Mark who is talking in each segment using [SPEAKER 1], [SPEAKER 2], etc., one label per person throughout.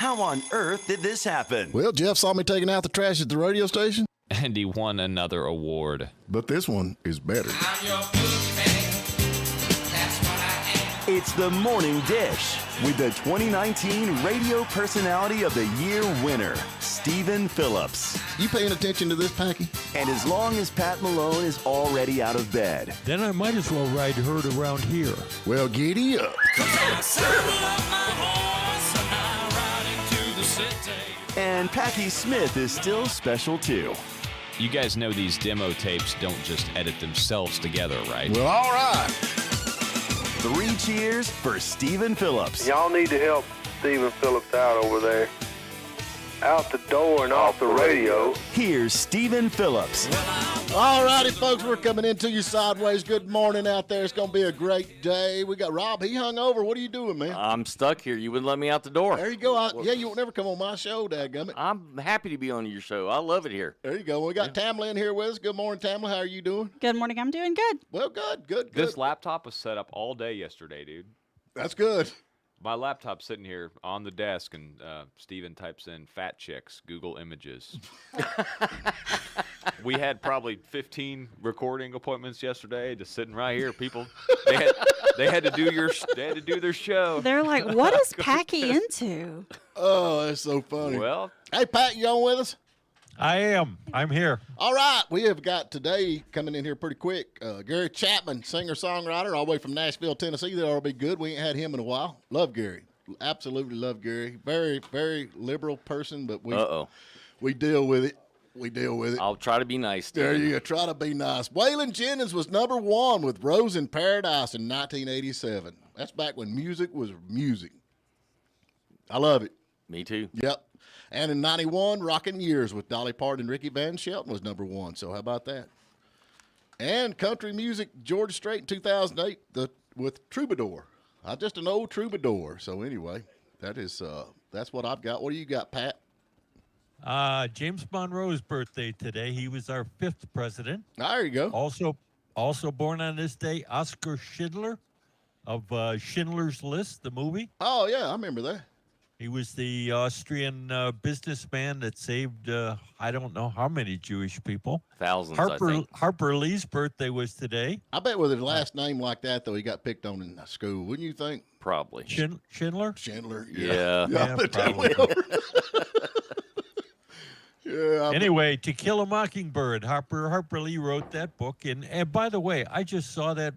[SPEAKER 1] How on earth did this happen?
[SPEAKER 2] Well, Jeff saw me taking out the trash at the radio station.
[SPEAKER 3] And he won another award.
[SPEAKER 2] But this one is better.
[SPEAKER 1] It's the Morning Dish with the 2019 Radio Personality of the Year winner, Stephen Phillips.
[SPEAKER 2] You paying attention to this, Packy?
[SPEAKER 1] And as long as Pat Malone is already out of bed.
[SPEAKER 4] Then I might as well ride herd around here.
[SPEAKER 2] Well, giddy up.
[SPEAKER 1] And Packy Smith is still special too.
[SPEAKER 3] You guys know these demo tapes don't just edit themselves together, right?
[SPEAKER 2] Well, all right.
[SPEAKER 1] 3 cheers for Stephen Phillips.
[SPEAKER 5] Y'all need to help Stephen Phillips out over there. Out the door and off the radio.
[SPEAKER 1] Here's Stephen Phillips.
[SPEAKER 2] All righty, folks, we're coming into you sideways. Good morning out there. It's going to be a great day. We got Rob. He hung over. What are you doing, man?
[SPEAKER 6] I'm stuck here. You wouldn't let me out the door.
[SPEAKER 2] There you go. Yeah, you won't never come on my show, dadgummit.
[SPEAKER 6] I'm happy to be on your show. I love it here.
[SPEAKER 2] There you go. We got Tamla in here with us. Good morning, Tamla. How are you doing?
[SPEAKER 7] Good morning. I'm doing good.
[SPEAKER 2] Well, good.
[SPEAKER 8] This laptop was set up all day yesterday, dude.
[SPEAKER 2] That's good.
[SPEAKER 8] My laptop's sitting here on the desk, and Steven types in fat chicks, Google Images. We had probably 15 recording appointments yesterday, just sitting right here. People, they had to do their show.
[SPEAKER 7] They're like, what is Packy into?
[SPEAKER 2] Oh, that's so funny.
[SPEAKER 8] Well,
[SPEAKER 2] hey, Pat, you on with us?
[SPEAKER 4] I am. I'm here.
[SPEAKER 2] All right, we have got today coming in here pretty quick. Gary Chapman, singer-songwriter, all the way from Nashville, Tennessee. That'll be good. We ain't had him in a while. Love Gary. Absolutely love Gary. Very, very liberal person, but we deal with it.
[SPEAKER 6] I'll try to be nice.
[SPEAKER 2] There you go. Try to be nice. Waylon Jennings was #1 with Rose in Paradise in 1987. That's back when music was music. I love it.
[SPEAKER 6] Me too.
[SPEAKER 2] Yep. And in 91, Rockin' Years with Dolly Parton and Ricky Van Shelton was #1. So how about that? And country music, George Strait in 2008 with Troubadour. Just an old troubadour. So anyway, that's what I've got. What do you got, Pat?
[SPEAKER 4] James Monroe's birthday today. He was our 5th president.
[SPEAKER 2] There you go.
[SPEAKER 4] Also born on this day, Oskar Schindler of Schindler's List, the movie.
[SPEAKER 2] Oh, yeah, I remember that.
[SPEAKER 4] He was the Austrian businessman that saved, I don't know how many Jewish people.
[SPEAKER 6] Thousands, I think.
[SPEAKER 4] Harper Lee's birthday was today.
[SPEAKER 2] I bet with his last name like that, though, he got picked on in school. Wouldn't you think?
[SPEAKER 6] Probably.
[SPEAKER 4] Schindler?
[SPEAKER 2] Schindler,
[SPEAKER 6] yeah.
[SPEAKER 4] Yeah, probably.
[SPEAKER 2] Yeah.
[SPEAKER 4] Anyway, To Kill a Mockingbird. Harper Lee wrote that book. And by the way, I just saw that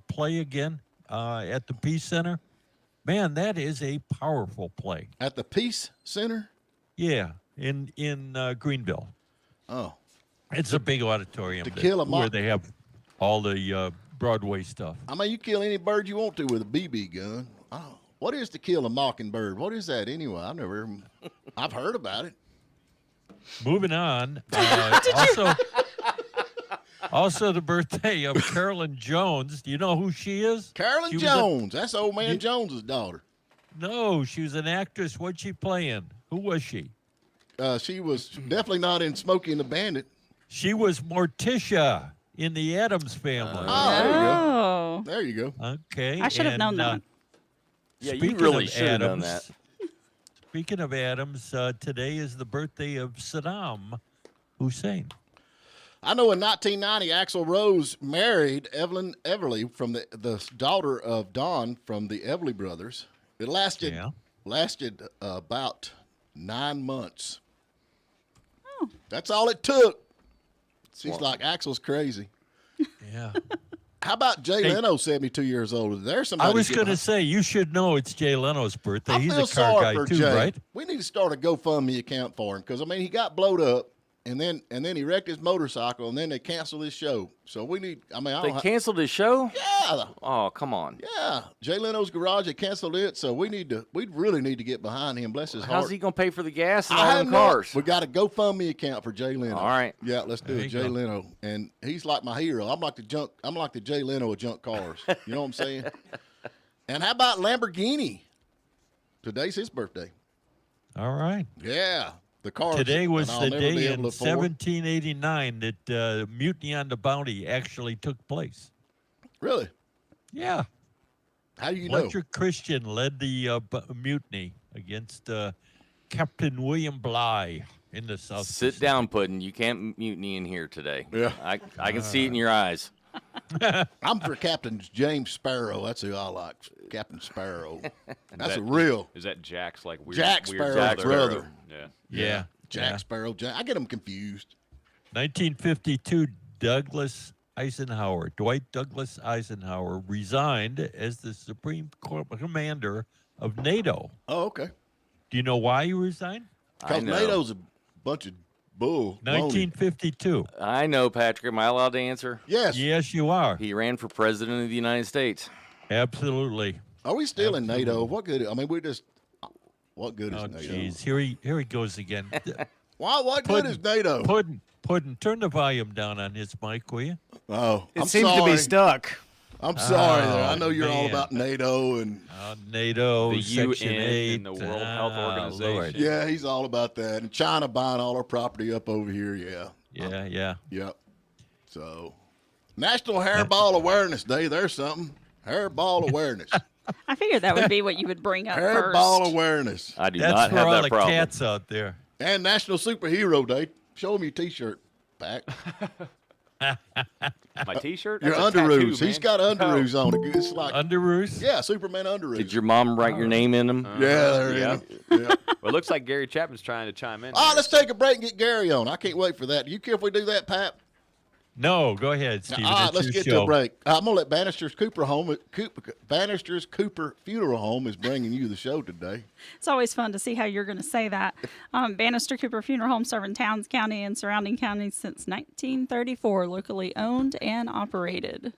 [SPEAKER 4] play again at the Peace Center. Man, that is a powerful play.
[SPEAKER 2] At the Peace Center?
[SPEAKER 4] Yeah, in Greenville.
[SPEAKER 2] Oh.
[SPEAKER 4] It's a big auditorium
[SPEAKER 2] where
[SPEAKER 4] they have all the Broadway stuff.
[SPEAKER 2] I mean, you kill any bird you want to with a BB gun. Oh. What is To Kill a Mockingbird? What is that anyway? I've heard about it.
[SPEAKER 4] Moving on. Also, the birthday of Carolyn Jones. Do you know who she is?
[SPEAKER 2] Carolyn Jones. That's old man Jones's daughter.
[SPEAKER 4] No, she was an actress. What'd she play in? Who was she?
[SPEAKER 2] She was definitely not in Smokey and the Bandit.
[SPEAKER 4] She was Morticia in the Addams Family.
[SPEAKER 2] There you go.
[SPEAKER 4] Okay.
[SPEAKER 7] I should have known that.
[SPEAKER 6] Yeah, you really should have known that.
[SPEAKER 4] Speaking of Addams, today is the birthday of Saddam Hussein.
[SPEAKER 2] I know in 1990, Axl Rose married Evelyn Everly, from the daughter of Don from the Everly Brothers. It lasted about 9 months.
[SPEAKER 7] Oh.
[SPEAKER 2] That's all it took. She's like, Axl's crazy.
[SPEAKER 4] Yeah.
[SPEAKER 2] How about Jay Leno, 72 years old? There's somebody.
[SPEAKER 4] I was going to say, you should know it's Jay Leno's birthday. He's
[SPEAKER 2] feel
[SPEAKER 4] a car
[SPEAKER 2] sorry
[SPEAKER 4] guy
[SPEAKER 2] for
[SPEAKER 4] too,
[SPEAKER 2] Jay.
[SPEAKER 4] right?
[SPEAKER 2] We need to start a GoFundMe account for him because, I mean, he got blowed up. And then he wrecked his motorcycle, and then they canceled his show. So we need. I mean,
[SPEAKER 6] They canceled his show?
[SPEAKER 2] Yeah.
[SPEAKER 6] Oh, come on.
[SPEAKER 2] Yeah. Jay Leno's Garage. They canceled it. So we really need to get behind him. Bless his heart.
[SPEAKER 6] How's he gonna pay for the gas and all them cars?
[SPEAKER 2] We got a GoFundMe account for Jay Leno.
[SPEAKER 6] All right.
[SPEAKER 2] Yeah, let's do it, Jay Leno. And he's like my hero. I'm like the Jay Leno of junk cars. You know what I'm saying? And how about Lamborghini? Today's his birthday.
[SPEAKER 4] All right.
[SPEAKER 2] Yeah. The cars.
[SPEAKER 4] Today was the day in
[SPEAKER 2] to afford.
[SPEAKER 4] 1789 that Mutiny on the Bounty actually took place.
[SPEAKER 2] Really?
[SPEAKER 4] Yeah.
[SPEAKER 2] How do you know?
[SPEAKER 4] Fletcher Christian led the mutiny against Captain William Bligh in the South.
[SPEAKER 6] Sit down, Puddin'. You can't mutiny in here today.
[SPEAKER 2] Yeah.
[SPEAKER 6] I can see it in your eyes.
[SPEAKER 2] I'm for Captain James Sparrow. That's who I like. Captain Sparrow. That's a real
[SPEAKER 8] Is that Jack's like weird?
[SPEAKER 2] Jack
[SPEAKER 8] weird
[SPEAKER 2] Sparrow's brother.
[SPEAKER 8] Yeah.
[SPEAKER 4] Yeah.
[SPEAKER 2] Jack Sparrow. I get them confused.
[SPEAKER 4] 1952, Dwight Douglas Eisenhower resigned as the Supreme Commander of NATO.
[SPEAKER 2] Oh, okay.
[SPEAKER 4] Do you know why he resigned?
[SPEAKER 2] Because NATO's a bunch of bull.
[SPEAKER 4] 1952.
[SPEAKER 6] I know, Patrick. Am I allowed to answer?
[SPEAKER 2] Yes.
[SPEAKER 4] Yes, you are.
[SPEAKER 6] He ran for president of the United States.
[SPEAKER 4] Absolutely.
[SPEAKER 2] Are we still in NATO? What good? I mean, what good is
[SPEAKER 4] Oh,
[SPEAKER 2] NATO?
[SPEAKER 4] jeez. Here he goes again.
[SPEAKER 2] What good is NATO?
[SPEAKER 4] Puddin', turn the volume down on his mic, will you?
[SPEAKER 2] Oh,
[SPEAKER 9] It
[SPEAKER 2] I'm
[SPEAKER 9] seems
[SPEAKER 2] sorry.
[SPEAKER 9] to be stuck.
[SPEAKER 2] I'm sorry.
[SPEAKER 4] Oh,
[SPEAKER 2] I know you're all
[SPEAKER 4] man.
[SPEAKER 2] about NATO and
[SPEAKER 4] NATO,
[SPEAKER 8] The
[SPEAKER 4] Section
[SPEAKER 8] UN
[SPEAKER 4] 8.
[SPEAKER 8] and the World Health Organization.
[SPEAKER 4] Lord.
[SPEAKER 2] yeah, he's all about that. And China buying all our property up over here. Yeah.
[SPEAKER 4] Yeah.
[SPEAKER 2] Yep. So, National Hairball Awareness Day. There's something. Hairball awareness.
[SPEAKER 7] I figured that would be what you would bring up
[SPEAKER 2] Hairball
[SPEAKER 7] first.
[SPEAKER 2] awareness.
[SPEAKER 6] I do
[SPEAKER 4] That's
[SPEAKER 6] not
[SPEAKER 4] for
[SPEAKER 6] have
[SPEAKER 4] all
[SPEAKER 6] that
[SPEAKER 4] the
[SPEAKER 6] problem.
[SPEAKER 4] cats out there.
[SPEAKER 2] And National Superhero Day. Show him your T-shirt, Pack.
[SPEAKER 8] My T-shirt.
[SPEAKER 2] Your
[SPEAKER 8] That's a
[SPEAKER 2] underoos.
[SPEAKER 8] tattoo,
[SPEAKER 2] He's
[SPEAKER 8] man.
[SPEAKER 2] got underoos on it. It's like
[SPEAKER 4] Underoos?
[SPEAKER 2] yeah, Superman underoos.
[SPEAKER 6] Did your mom write your name in them?
[SPEAKER 2] yeah, they're
[SPEAKER 8] Yeah.
[SPEAKER 2] in it. Yeah.
[SPEAKER 8] Well, it looks like Gary Chapman's trying to chime in.
[SPEAKER 2] All right,
[SPEAKER 8] there.
[SPEAKER 2] let's take a break and get Gary on. I can't wait for that. Do you care if we do that, Pat?
[SPEAKER 4] No, go ahead, Stephen.
[SPEAKER 2] All right,
[SPEAKER 4] It's
[SPEAKER 2] let's
[SPEAKER 4] your
[SPEAKER 2] get
[SPEAKER 4] show.
[SPEAKER 2] to a break. I'm gonna let Bannister's Cooper Funeral Home is bringing you the show today.
[SPEAKER 7] It's always fun to see how you're going to say that. Bannister Cooper Funeral Home serving Towns County and surrounding counties since 1934, locally owned and operated.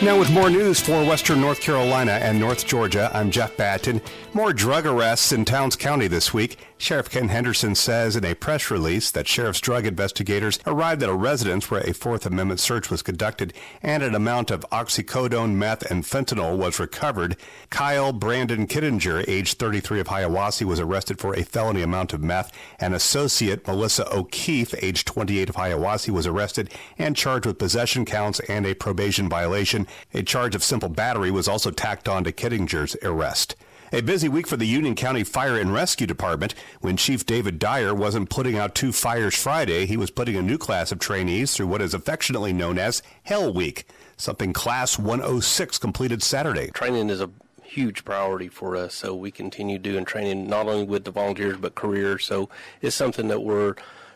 [SPEAKER 10] Now with more news for Western North Carolina and North Georgia, I'm Jeff Batten. More drug arrests in Towns County this week. Sheriff Ken Henderson says in a press release that Sheriff's drug investigators arrived at a residence where a Fourth Amendment search was conducted and an amount of oxycodone, meth, and fentanyl was recovered. Kyle Brandon Kittinger, age 33 of Hiawassee, was arrested for a felony amount of meth. And associate Melissa O'Keefe, age 28 of Hiawassee, was arrested and charged with possession counts and a probation violation. A charge of simple battery was also tacked on to Kittinger's arrest. A busy week for the Union County Fire and Rescue Department. When Chief David Dyer wasn't putting out two fires Friday, he was putting a new class of trainees through what is affectionately known as Hell Week, something Class 106 completed Saturday.
[SPEAKER 11] Training is a huge priority for us, so we continue doing training not only with the volunteers but careers. So it's something that we're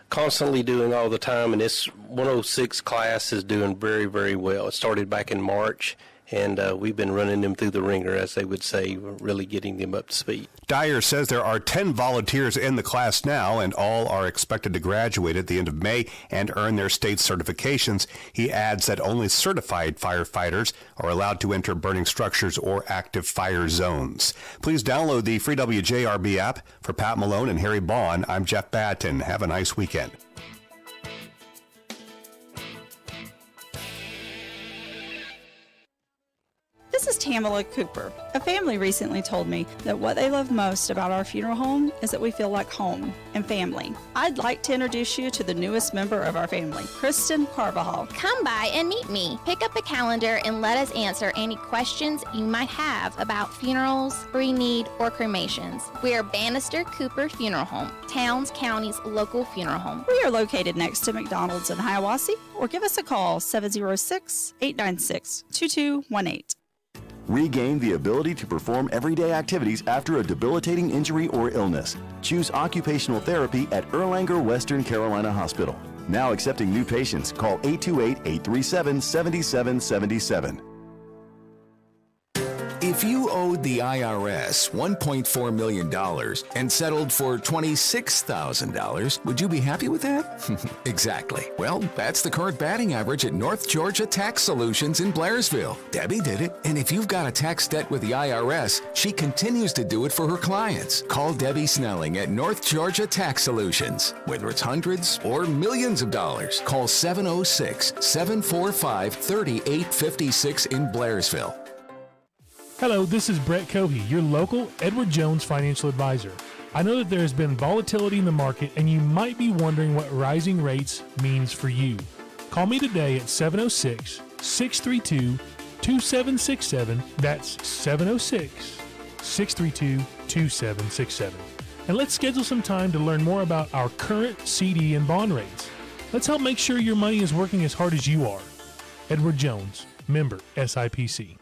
[SPEAKER 11] constantly doing all the time, and this 106 class is doing very, very well. It started back in March, and we've been running them through the ringer, as they would say, really getting them up to speed.
[SPEAKER 10] Dyer says there are 10 volunteers in the class now, and all are expected to graduate at the end of May and earn their state certifications. He adds that only certified firefighters are allowed to enter burning structures or active fire zones. Please download the free WJRB app. For Pat Malone and Harry Bond, I'm Jeff Batten. Have a nice weekend.
[SPEAKER 7] This is Tamala Cooper. A family recently told me that what they love most about our funeral home is that we feel like home and family. I'd like to introduce you to the newest member of our family, Kristen Carvajal.
[SPEAKER 12] Come by and meet me. Pick up a calendar and let us answer any questions you might have about funerals, pre-need, or cremations. We are Bannister Cooper Funeral Home, Towns County's local funeral home.
[SPEAKER 7] We are located next to McDonald's in Hiawassee, or give us a call 706-896-2218.
[SPEAKER 1] Regain the ability to perform everyday activities after a debilitating injury or illness. Choose occupational therapy at Erlanger Western Carolina Hospital. Now accepting new patients. Call 828-837-7777.
[SPEAKER 13] If you owed the IRS $1.4 million and settled for $26,000, would you be happy with that? Exactly. Well, that's the current batting average at North Georgia Tax Solutions in Blairsville. Debbie did it, and if you've got a tax debt with the IRS, she continues to do it for her clients. Call Debbie Snelling at North Georgia Tax Solutions. Whether it's hundreds or millions of dollars, call 706-745-3856 in Blairsville.
[SPEAKER 14] Hello, this is Brett Cohey, your local Edward Jones financial advisor. I know that there has been volatility in the market and you might be wondering what rising rates means for you. Call me today at 706-632-2767. That's 706-632-2767. And let's schedule some time to learn more about our current CD and bond rates. Let's help make sure your money is working as hard as you are. Edward Jones, member SIPC.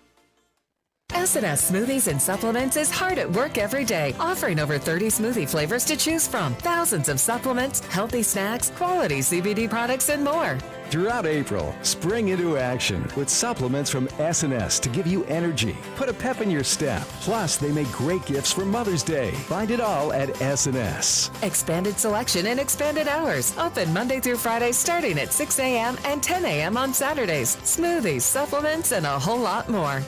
[SPEAKER 9] S&S Smoothies and Supplements is hard at work every day, offering over 30 smoothie flavors to choose from, thousands of supplements, healthy snacks, quality CBD products, and more.
[SPEAKER 15] Throughout April, spring into action with supplements from S&S to give you energy, put a pep in your step. Plus, they make great gifts for Mother's Day. Find it all at S&S.
[SPEAKER 9] Expanded selection and expanded hours. Open Monday through Friday starting at 6 a.m. and 10 a.m. on Saturdays. Smoothies, supplements, and a whole lot more.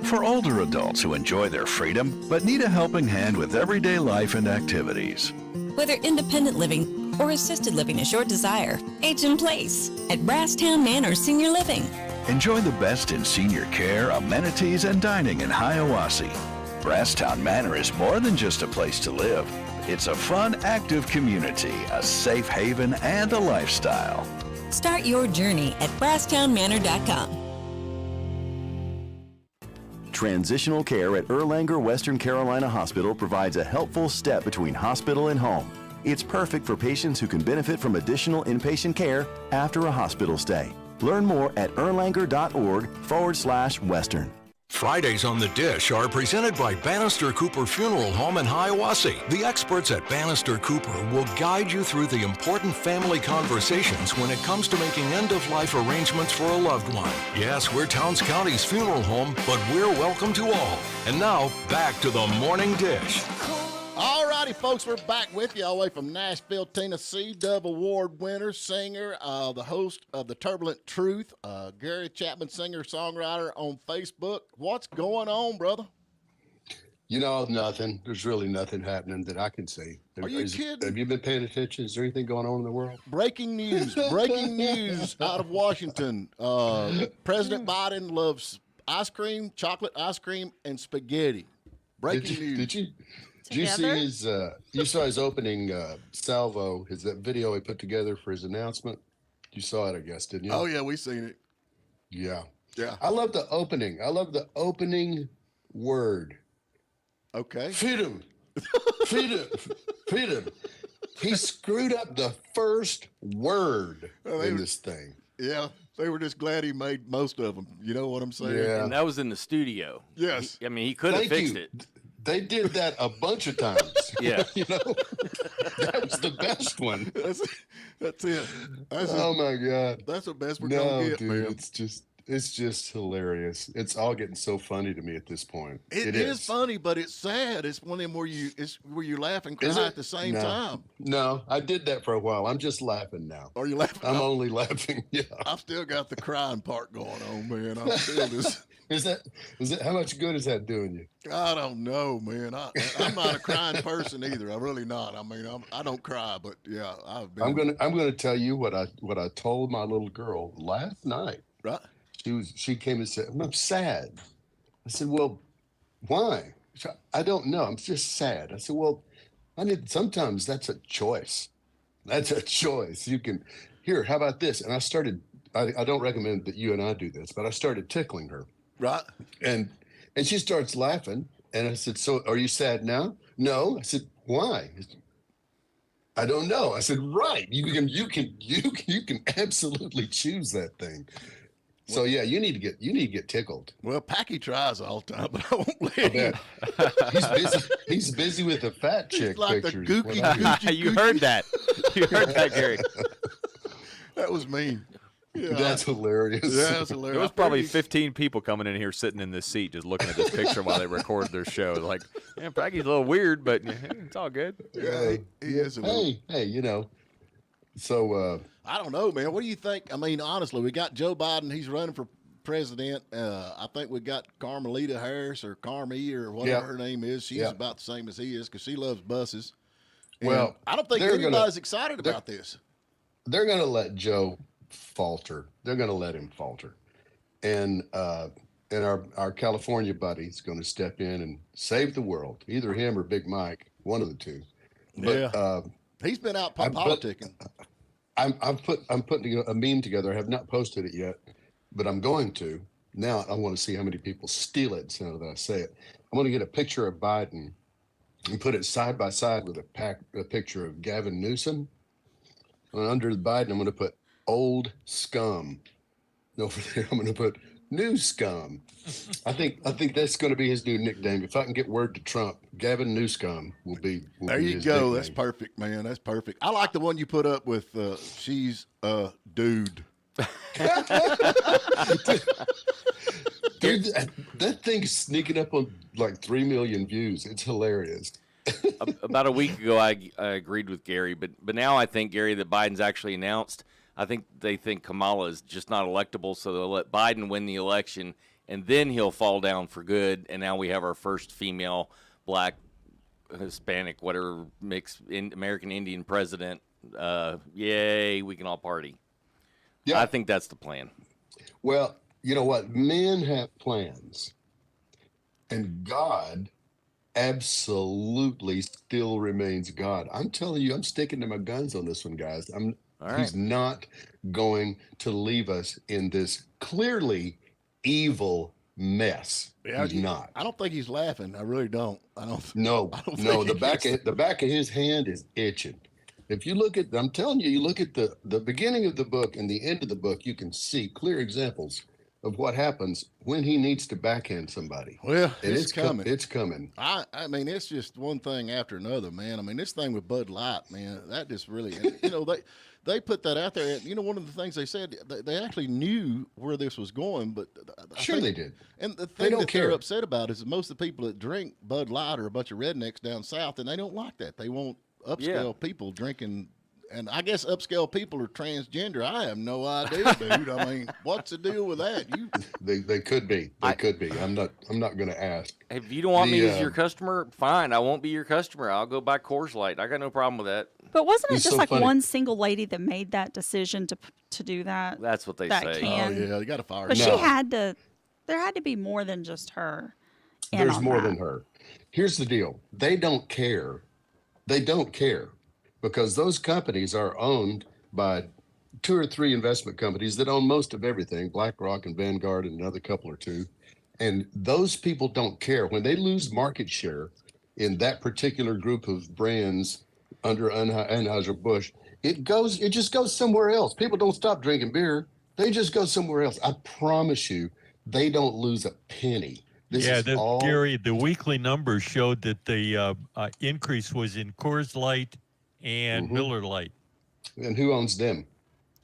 [SPEAKER 16] For older adults who enjoy their freedom but need a helping hand with everyday life and activities.
[SPEAKER 17] Whether independent living or assisted living is your desire, age in place at Brasstown Manor Senior Living.
[SPEAKER 16] Enjoy the best in senior care, amenities, and dining in Hiawassee. Brasstown Manor is more than just a place to live. It's a fun, active community, a safe haven, and a lifestyle.
[SPEAKER 17] Start your journey at BrasstownManor.com.
[SPEAKER 1] Transitional care at Erlanger Western Carolina Hospital provides a helpful step between hospital and home. It's perfect for patients who can benefit from additional inpatient care after a hospital stay. Learn more at erlanger.org/Western.
[SPEAKER 18] Fridays on the Dish are presented by Bannister Cooper Funeral Home in Hiawassee. The experts at Bannister Cooper will guide you through the important family conversations when it comes to making end-of-life arrangements for a loved one. Yes, we're Towns County's funeral home, but we're welcome to all. And now, back to the Morning Dish.
[SPEAKER 2] All righty, folks, we're back with you all the way from Nashville, Tennessee. Dove Award winner, singer, the host of The Turbulent Truth, Gary Chapman, singer-songwriter on Facebook. What's going on, brother?
[SPEAKER 19] You know, nothing. There's really nothing happening that I can see.
[SPEAKER 2] Are you kidding?
[SPEAKER 19] Have you been paying attention? Is there anything going on in the world?
[SPEAKER 2] Breaking news out of Washington. President Biden loves ice cream, chocolate ice cream, and spaghetti. Breaking news.
[SPEAKER 19] Did you see his? You saw his opening salvo. That video he put together for his announcement. You saw it, I guess, didn't you?
[SPEAKER 2] Oh yeah, we seen it.
[SPEAKER 19] Yeah.
[SPEAKER 2] Yeah.
[SPEAKER 19] I love the opening. I love the opening word.
[SPEAKER 2] Okay.
[SPEAKER 19] Freedom. Freedom. Freedom. He screwed up the first word in this thing.
[SPEAKER 2] Yeah. They were just glad he made most of them. You know what I'm saying?
[SPEAKER 6] Yeah. And that was in the studio.
[SPEAKER 2] Yes.
[SPEAKER 6] I mean, he could have fixed it.
[SPEAKER 19] They did that a bunch of times.
[SPEAKER 6] Yeah.
[SPEAKER 19] You know, that was the best one.
[SPEAKER 2] That's it.
[SPEAKER 19] Oh my God.
[SPEAKER 2] That's the best we're gonna get,
[SPEAKER 19] dude,
[SPEAKER 2] man.
[SPEAKER 19] It's just hilarious. It's all getting so funny to me at this point.
[SPEAKER 2] It is funny, but it's sad. It's one of them where you laugh and cry at the same time.
[SPEAKER 19] No, I did that for a while. I'm just laughing now.
[SPEAKER 2] Are you laughing?
[SPEAKER 19] I'm only laughing. Yeah.
[SPEAKER 2] I've still got the crying part going on, man. I'm still just.
[SPEAKER 19] Is that how much good is that doing you?
[SPEAKER 2] I don't know, man. I'm not a crying person either. I'm really not. I mean, I don't cry, but yeah, I've been.
[SPEAKER 19] I'm gonna tell you what I told my little girl last night.
[SPEAKER 2] Right.
[SPEAKER 19] She came and said, "I'm sad." I said, "Well, why?" She said, "I don't know. I'm just sad." I said, "Well, sometimes that's a choice. That's a choice. You can here. How about this?" And I started. I don't recommend that you and I do this, but I started tickling her.
[SPEAKER 2] Right.
[SPEAKER 19] And she starts laughing. And I said, "So are you sad now?" "No." I said, "Why?" "I don't know." I said, "Right. You can absolutely choose that thing." So yeah, you need to get tickled.
[SPEAKER 2] Well, Packy tries all the time, but I won't let him.
[SPEAKER 19] He's busy with the fat chick
[SPEAKER 2] like
[SPEAKER 19] pictures.
[SPEAKER 2] The gookie.
[SPEAKER 6] You heard that. You heard that, Gary.
[SPEAKER 2] That was mean. Yeah.
[SPEAKER 19] That's hilarious.
[SPEAKER 2] Yeah, that's hilarious.
[SPEAKER 8] There was probably 15 people coming in here sitting in this seat just looking at this picture while they recorded their show. Like, yeah, Packy's a little weird, but it's all good.
[SPEAKER 2] Yeah, he is.
[SPEAKER 19] Hey, you know. So
[SPEAKER 2] I don't know, man. What do you think? I mean, honestly, we got Joe Biden. He's running for president. I think we got Carmelita Harris or Carmi or whatever her name is. She's about the same as he is because she loves buses.
[SPEAKER 19] Well,
[SPEAKER 2] and I don't think anybody's excited about this.
[SPEAKER 19] They're going to let Joe falter. They're going to let him falter. And our California buddy's going to step in and save the world. Either him or Big Mike, one of the two. But,
[SPEAKER 2] he's been out politicking.
[SPEAKER 19] I'm putting a meme together. I have not posted it yet, but I'm going to. Now I want to see how many people steal it so that I say it. I'm going to get a picture of Biden and put it side by side with a picture of Gavin Newsom. And under Biden, I'm going to put old scum. Over there, I'm going to put new scum. I think that's going to be his new nickname. If I can get word to Trump, Gavin Newscum will be.
[SPEAKER 2] There you
[SPEAKER 19] his
[SPEAKER 2] go.
[SPEAKER 19] nickname.
[SPEAKER 2] That's perfect, man. That's perfect. I like the one you put up with. She's a dude.
[SPEAKER 19] Dude, that thing's sneaking up on like 3 million views. It's hilarious.
[SPEAKER 6] About a week ago, I agreed with Gary, but now I think, Gary, that Biden's actually announced. I think they think Kamala is just not electable, so they'll let Biden win the election, and then he'll fall down for good. And now we have our first female, black, Hispanic, whatever, mixed American Indian president. Yay, we can all party. Yeah, I think that's the plan.
[SPEAKER 19] Well, you know what? Men have plans, and God absolutely still remains God. I'm telling you, I'm sticking to my guns on this one, guys. He's not going to leave us in this clearly evil mess.
[SPEAKER 2] Yeah,
[SPEAKER 19] he's not.
[SPEAKER 2] I don't think he's laughing. I really don't.
[SPEAKER 19] No. The back of his hand is itching. If you look at, I'm telling you, you look at the beginning of the book and the end of the book, you can see clear examples of what happens when he needs to backhand somebody.
[SPEAKER 2] Well,
[SPEAKER 19] and
[SPEAKER 2] it's coming.
[SPEAKER 19] It's coming.
[SPEAKER 2] I mean, it's just one thing after another, man. I mean, this thing with Bud Light, man, that just really, they put that out there. And, one of the things they said, they actually knew where this was going, but
[SPEAKER 19] sure they did.
[SPEAKER 2] And the thing that they're upset about is that most of the people that drink Bud Light are a bunch of rednecks down south, and they don't like that. They want upscale people drinking. And I guess upscale people are transgender. I have no idea, dude. I mean, what's the deal with that?
[SPEAKER 19] They could be. They could be. I'm not going to ask.
[SPEAKER 6] If you don't want me as your customer, fine. I won't be your customer. I'll go buy Coors Light. I got no problem with that.
[SPEAKER 7] But wasn't it just like one single lady that made that decision to do that?
[SPEAKER 6] That's what they say.
[SPEAKER 2] Oh yeah, you got to fire her.
[SPEAKER 7] But she had to. There had to be more than just her.
[SPEAKER 19] There's more than her. Here's the deal. They don't care. They don't care. Because those companies are owned by 2 or 3 investment companies that own most of everything, BlackRock and Vanguard and another couple or two. And those people don't care. When they lose market share in that particular group of brands under Anheuser-Busch, it just goes somewhere else. People don't stop drinking beer. They just go somewhere else. I promise you, they don't lose a penny.
[SPEAKER 4] Gary, the weekly numbers showed that the increase was in Coors Light and Miller Lite.
[SPEAKER 19] And who owns them?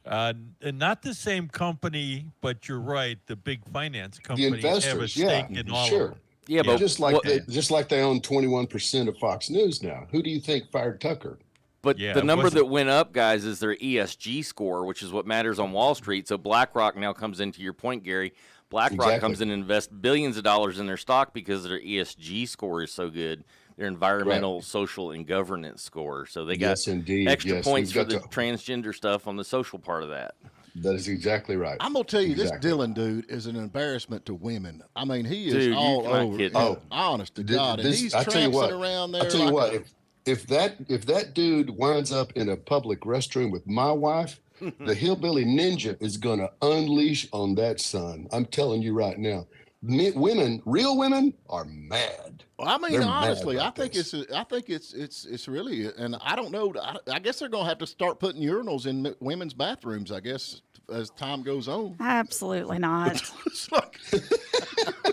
[SPEAKER 4] Not the same company, but you're right. The big finance companies
[SPEAKER 19] the investors,
[SPEAKER 4] have a stake in all of them.
[SPEAKER 6] Yeah, but
[SPEAKER 19] just like they own 21% of Fox News now. Who do you think fired Tucker?
[SPEAKER 6] But the number that went up, guys, is their ESG score, which is what matters on Wall Street. So BlackRock now comes into your point, Gary. BlackRock comes in and invests billions of dollars in their stock because their ESG score is so good. Their environmental, social, and governance score. So they got extra points for the transgender stuff on the social part of that.
[SPEAKER 19] That is exactly right.
[SPEAKER 2] I'm going to tell you, this Dylan dude is an embarrassment to women. I mean, he is all over. Oh, honest to God. And he's tramping around there.
[SPEAKER 19] I'll tell you what, if that dude winds up in a public restroom with my wife, the hillbilly ninja is going to unleash on that son. I'm telling you right now. Women, real women, are mad.
[SPEAKER 2] Well, I mean, honestly, I think it's really, and I don't know. I guess they're gonna have to start putting urinals in women's bathrooms. I guess as time goes on.
[SPEAKER 7] Absolutely not.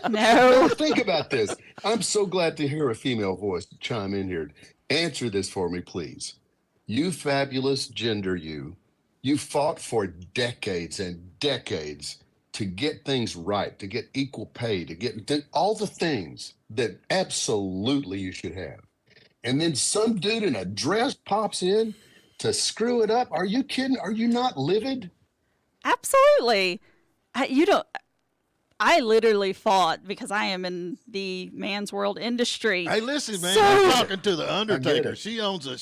[SPEAKER 19] No. Think about this. I'm so glad to hear a female voice chime in here. Answer this for me, please. You fabulous gender, you fought for decades and decades to get things right, to get equal pay, to get all the things that absolutely you should have. And then some dude in a dress pops in to screw it up. Are you kidding? Are you not livid?
[SPEAKER 7] Absolutely. I literally fought because I am in the man's world industry.
[SPEAKER 2] Hey, listen, man, I'm talking to the Undertaker. She owns a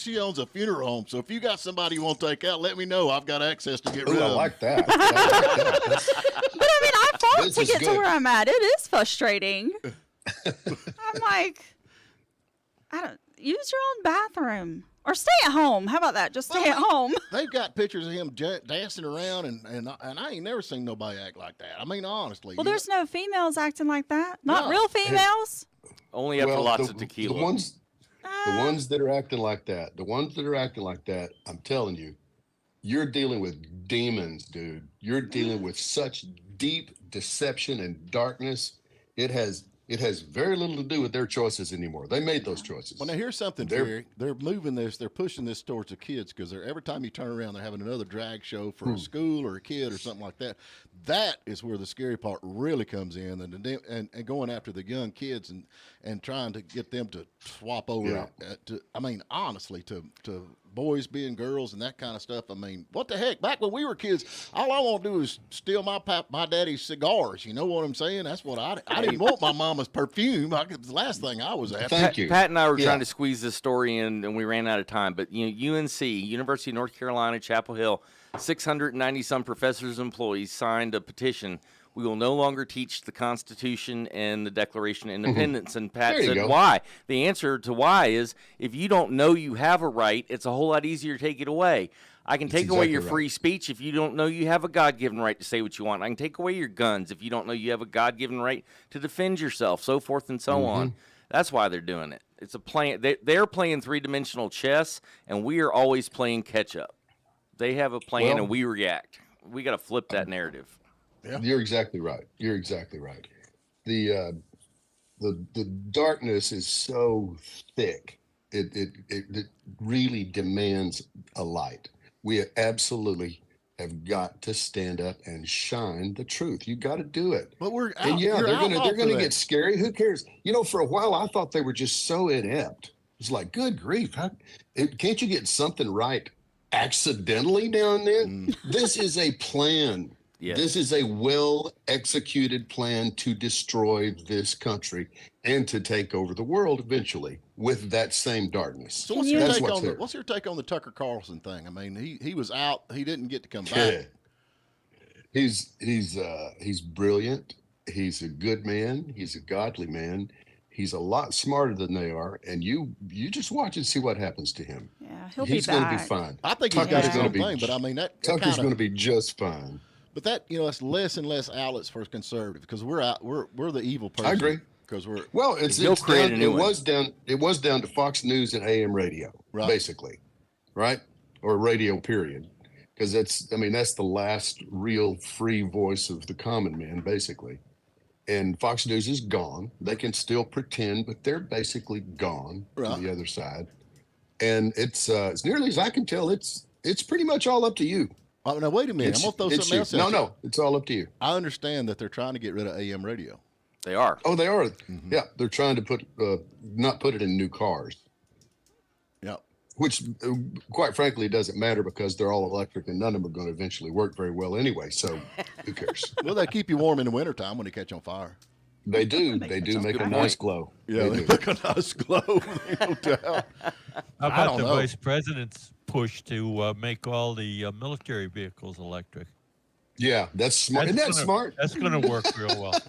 [SPEAKER 2] funeral home. So if you got somebody you want to take out, let me know. I've got access to get rid of them.
[SPEAKER 19] I like that.
[SPEAKER 7] But I mean, I fought to get to where I'm at. It is frustrating. I'm like, use your own bathroom. Or stay at home. How about that? Just stay at home.
[SPEAKER 2] They've got pictures of him dancing around, and I ain't never seen nobody act like that. I mean, honestly.
[SPEAKER 7] Well, there's no females acting like that. Not real females.
[SPEAKER 6] Only after lots of tequila.
[SPEAKER 19] The ones that are acting like that, I'm telling you, you're dealing with demons, dude. You're dealing with such deep deception and darkness. It has very little to do with their choices anymore. They made those choices.
[SPEAKER 2] Well, now here's something, Terry. They're moving this. They're pushing this towards the kids because every time you turn around, they're having another drag show for a school or a kid or something like that. That is where the scary part really comes in, and going after the young kids and trying to get them to swap over. Honestly, to boys being girls and that kind of stuff. I mean, what the heck? Back when we were kids, all I want to do is steal my daddy's cigars. You know what I'm saying? That's what I didn't want my mama's perfume. It was the last thing I was after.
[SPEAKER 19] Thank you.
[SPEAKER 6] Pat and I were trying to squeeze this story in, and we ran out of time. But UNC, University of North Carolina, Chapel Hill, 690 some professors and employees signed a petition. We will no longer teach the Constitution and the Declaration of Independence. And Pat said, why? The answer to why is if you don't know you have a right, it's a whole lot easier to take it away. I can take away your free speech if you don't know you have a God-given right to say what you want. I can take away your guns if you don't know you have a God-given right to defend yourself, so forth and so on. That's why they're doing it. It's a plan. They're playing three-dimensional chess, and we are always playing catch-up. They have a plan, and we react. We got to flip that narrative.
[SPEAKER 19] Yeah. You're exactly right. The darkness is so thick. It really demands a light. We absolutely have got to stand up and shine the truth. You got to do it.
[SPEAKER 2] But we're out.
[SPEAKER 19] And they're gonna get scary. Who cares? For a while I thought they were just so inept. It's like, good grief, can't you get something right accidentally now and then? This is a plan.
[SPEAKER 6] Yes.
[SPEAKER 19] This is a well-executed plan to destroy this country and to take over the world eventually with that same darkness.
[SPEAKER 2] So what's your take on the Tucker Carlson thing? I mean, he was out. He didn't get to come back.
[SPEAKER 19] He's brilliant. He's a good man. He's a godly man. He's a lot smarter than they are, and you just watch and see what happens to him.
[SPEAKER 7] Yeah,
[SPEAKER 19] he's going to be fine.
[SPEAKER 2] I think he's got his own thing, but I mean
[SPEAKER 19] Tucker's going to be just fine.
[SPEAKER 2] But that it's less and less outlets for conservative because we're the evil person.
[SPEAKER 19] I agree.
[SPEAKER 2] Because we're
[SPEAKER 19] it was down to Fox News and AM radio, basically, right? Or radio period, because that's the last real free voice of the common man, basically. And Fox News is gone. They can still pretend, but they're basically gone on the other side. And it's as nearly as I can tell, it's pretty much all up to you.
[SPEAKER 2] Oh, now wait a minute. I'm gonna throw something else.
[SPEAKER 19] No, it's all up to you.
[SPEAKER 2] I understand that they're trying to get rid of AM radio.
[SPEAKER 6] They are.
[SPEAKER 19] Oh, they are. Yeah, they're trying to not put it in new cars.
[SPEAKER 2] Yeah.
[SPEAKER 19] Which, quite frankly, doesn't matter because they're all electric and none of them are going to eventually work very well anyway. So, who cares?
[SPEAKER 2] Well, they keep you warm in the wintertime when they catch on fire.
[SPEAKER 19] They do. They do make a nice glow.
[SPEAKER 2] Yeah, they make a nice glow. No doubt.
[SPEAKER 4] How about the vice president's push to make all the military vehicles electric?
[SPEAKER 19] Yeah, that's smart. Isn't that smart?
[SPEAKER 4] That's going to work real well.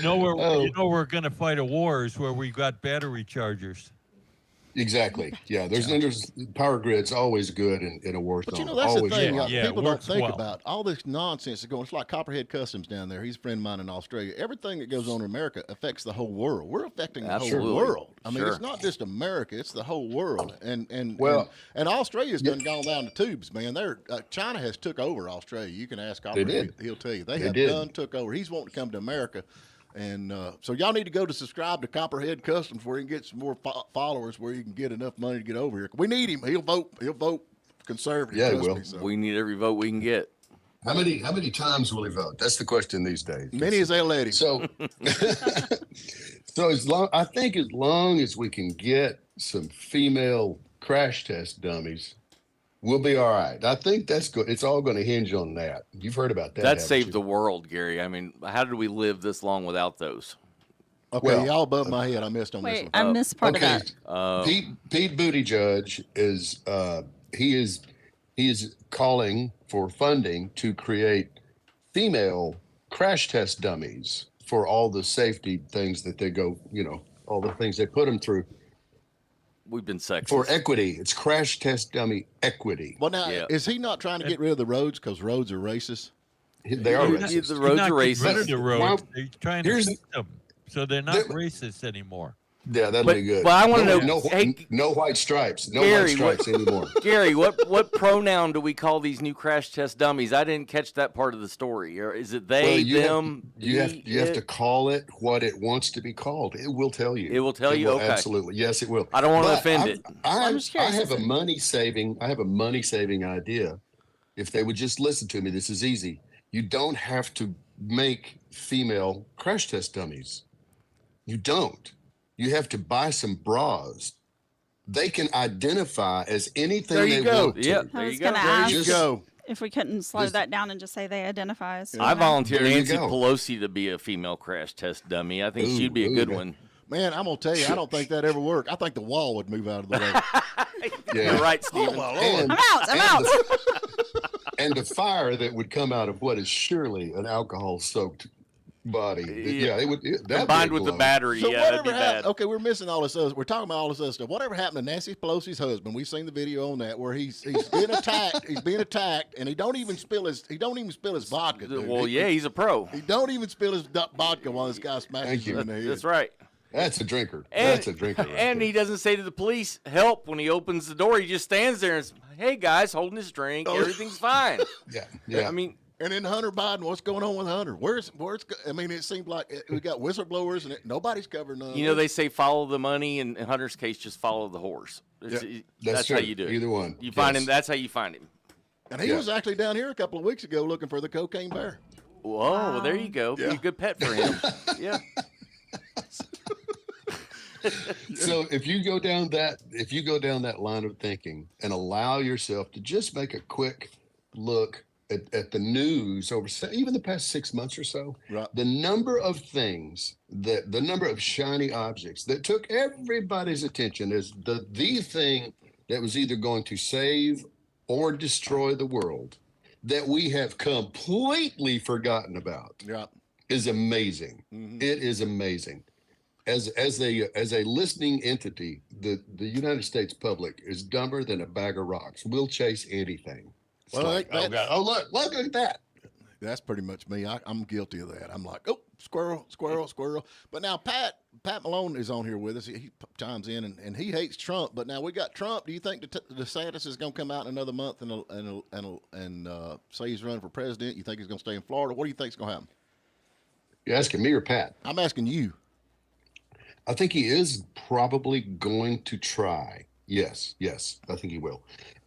[SPEAKER 4] We're going to fight a war is where we got battery chargers.
[SPEAKER 19] Exactly. Yeah, there's power grid's always good in a war zone.
[SPEAKER 2] But that's
[SPEAKER 19] always
[SPEAKER 2] the thing.
[SPEAKER 19] Well.
[SPEAKER 2] People don't think about all this nonsense is going. It's like Copperhead Customs down there. He's a friend of mine in Australia. Everything that goes on in America affects the whole world. We're affecting the whole world. I mean, it's not just America; it's the whole world. And Australia's gone down the tubes, man. China has took over Australia. You can ask Copperhead; he'll tell you they took over. He's wanting to come to America. And so y'all need to go to subscribe to Copperhead Customs where you can get some more followers, where you can get enough money to get over here. We need him. He'll vote conservative.
[SPEAKER 19] Yeah, he will.
[SPEAKER 6] We need every vote we can get.
[SPEAKER 19] How many times will he vote? That's the question these days.
[SPEAKER 2] Many as they'll let him.
[SPEAKER 19] So, as long as we can get some female crash test dummies, we'll be all right. I think that's good. It's all going to hinge on that. You've heard about that.
[SPEAKER 6] That saved the world, Gary. I mean, how did we live this long without those?
[SPEAKER 2] Okay, y'all above my head. I missed on this one.
[SPEAKER 7] I missed part of that.
[SPEAKER 19] Pete Buttigieg is calling for funding to create female crash test dummies for all the safety things that they go, all the things they put them through.
[SPEAKER 6] We've been sexist.
[SPEAKER 19] For equity. It's crash test dummy equity.
[SPEAKER 2] Well, now, is he not trying to get rid of the roads because roads are racist?
[SPEAKER 19] They are racist.
[SPEAKER 6] The roads are racist.
[SPEAKER 4] Rid of the roads. They're trying to fix them so they're not racist anymore.
[SPEAKER 19] Yeah, that'll be good.
[SPEAKER 6] But I want to know.
[SPEAKER 19] No,
[SPEAKER 6] Hey,
[SPEAKER 19] no white stripes. No
[SPEAKER 6] Gary,
[SPEAKER 19] white stripes anymore.
[SPEAKER 6] Gary, what pronoun do we call these new crash test dummies? I didn't catch that part of the story. Or is it they, them?
[SPEAKER 19] You have to call it what it wants to be called. It will tell you.
[SPEAKER 6] It will tell you. Okay.
[SPEAKER 19] Absolutely. Yes, it will.
[SPEAKER 6] I don't want to offend it.
[SPEAKER 19] I have a money saving idea. If they would just listen to me, this is easy. You don't have to make female crash test dummies. You don't. You have to buy some bras. They can identify as anything
[SPEAKER 6] There you
[SPEAKER 19] they
[SPEAKER 6] go.
[SPEAKER 19] want to.
[SPEAKER 6] Yep,
[SPEAKER 7] I
[SPEAKER 6] there
[SPEAKER 7] was
[SPEAKER 6] you go.
[SPEAKER 7] going to
[SPEAKER 6] There
[SPEAKER 7] ask
[SPEAKER 6] you go.
[SPEAKER 7] if we couldn't slow that down and just say they identify as.
[SPEAKER 6] I volunteer
[SPEAKER 19] There you
[SPEAKER 6] Nancy
[SPEAKER 19] go.
[SPEAKER 6] Pelosi to be a female crash test dummy. I think she'd be a good one.
[SPEAKER 2] Man, I'm gonna tell you, I don't think that ever worked. I think the wall would move out of the way.
[SPEAKER 19] Yeah.
[SPEAKER 6] You're right, Stephen.
[SPEAKER 2] Oh, my Lord.
[SPEAKER 7] I'm out.
[SPEAKER 19] And the fire that would come out of what is surely an alcohol-soaked body. Yeah, it would. That'd
[SPEAKER 6] Combined
[SPEAKER 19] be a
[SPEAKER 6] with the
[SPEAKER 19] blow.
[SPEAKER 6] battery,
[SPEAKER 2] So
[SPEAKER 6] yeah, that'd
[SPEAKER 2] whatever
[SPEAKER 6] be
[SPEAKER 2] happened?
[SPEAKER 6] bad.
[SPEAKER 2] Okay, we're missing all this. We're talking about all this other stuff. Whatever happened to Nancy Pelosi's husband? We've seen the video on that where he's being attacked. He's being attacked, and he don't even spill his vodka. Dude.
[SPEAKER 6] Well, yeah, he's a pro.
[SPEAKER 2] He don't even spill his vodka while this guy smashes him in the head.
[SPEAKER 6] That's right.
[SPEAKER 19] That's a drinker.
[SPEAKER 6] And,
[SPEAKER 19] That's a drinker. Right
[SPEAKER 6] and
[SPEAKER 19] there.
[SPEAKER 6] he doesn't say to the police, help, when he opens the door. He just stands there and says, hey, guys, holding his drink. Everything's fine.
[SPEAKER 19] Yeah.
[SPEAKER 6] I mean,
[SPEAKER 2] and then Hunter Biden, what's going on with Hunter? I mean, it seems like we got whistleblowers and nobody's covering none.
[SPEAKER 6] you know, they say follow the money. In Hunter's case, just follow the horse. That's how
[SPEAKER 19] true.
[SPEAKER 6] you do it.
[SPEAKER 19] Either one.
[SPEAKER 6] You find
[SPEAKER 19] Yes.
[SPEAKER 6] him. That's how you find him.
[SPEAKER 2] And he was actually down here a couple of weeks ago looking for the cocaine bear.
[SPEAKER 6] Whoa, well, there you go. Be a good pet for him. Yeah.
[SPEAKER 19] So if you go down that line of thinking and allow yourself to just make a quick look at the news over even the past 6 months or so, the number of things the number of shiny objects that took everybody's attention as the thing that was either going to save or destroy the world that we have completely forgotten about is amazing. It is amazing. As a listening entity, the United States public is dumber than a bag of rocks. We'll chase anything. It's
[SPEAKER 2] Well,
[SPEAKER 19] like, oh God! Oh look at that.
[SPEAKER 2] That's pretty much me. I'm guilty of that. I'm like, oh, squirrel, squirrel, squirrel. But now Pat Malone is on here with us. He chimes in, and he hates Trump. But now we got Trump. Do you think DeSantis is going to come out in another month and say he's running for president? You think he's going to stay in Florida? What do you think is going to happen?
[SPEAKER 19] You asking me or Pat?
[SPEAKER 2] I'm asking you.
[SPEAKER 19] I think he is probably going to try. Yes, I think he will.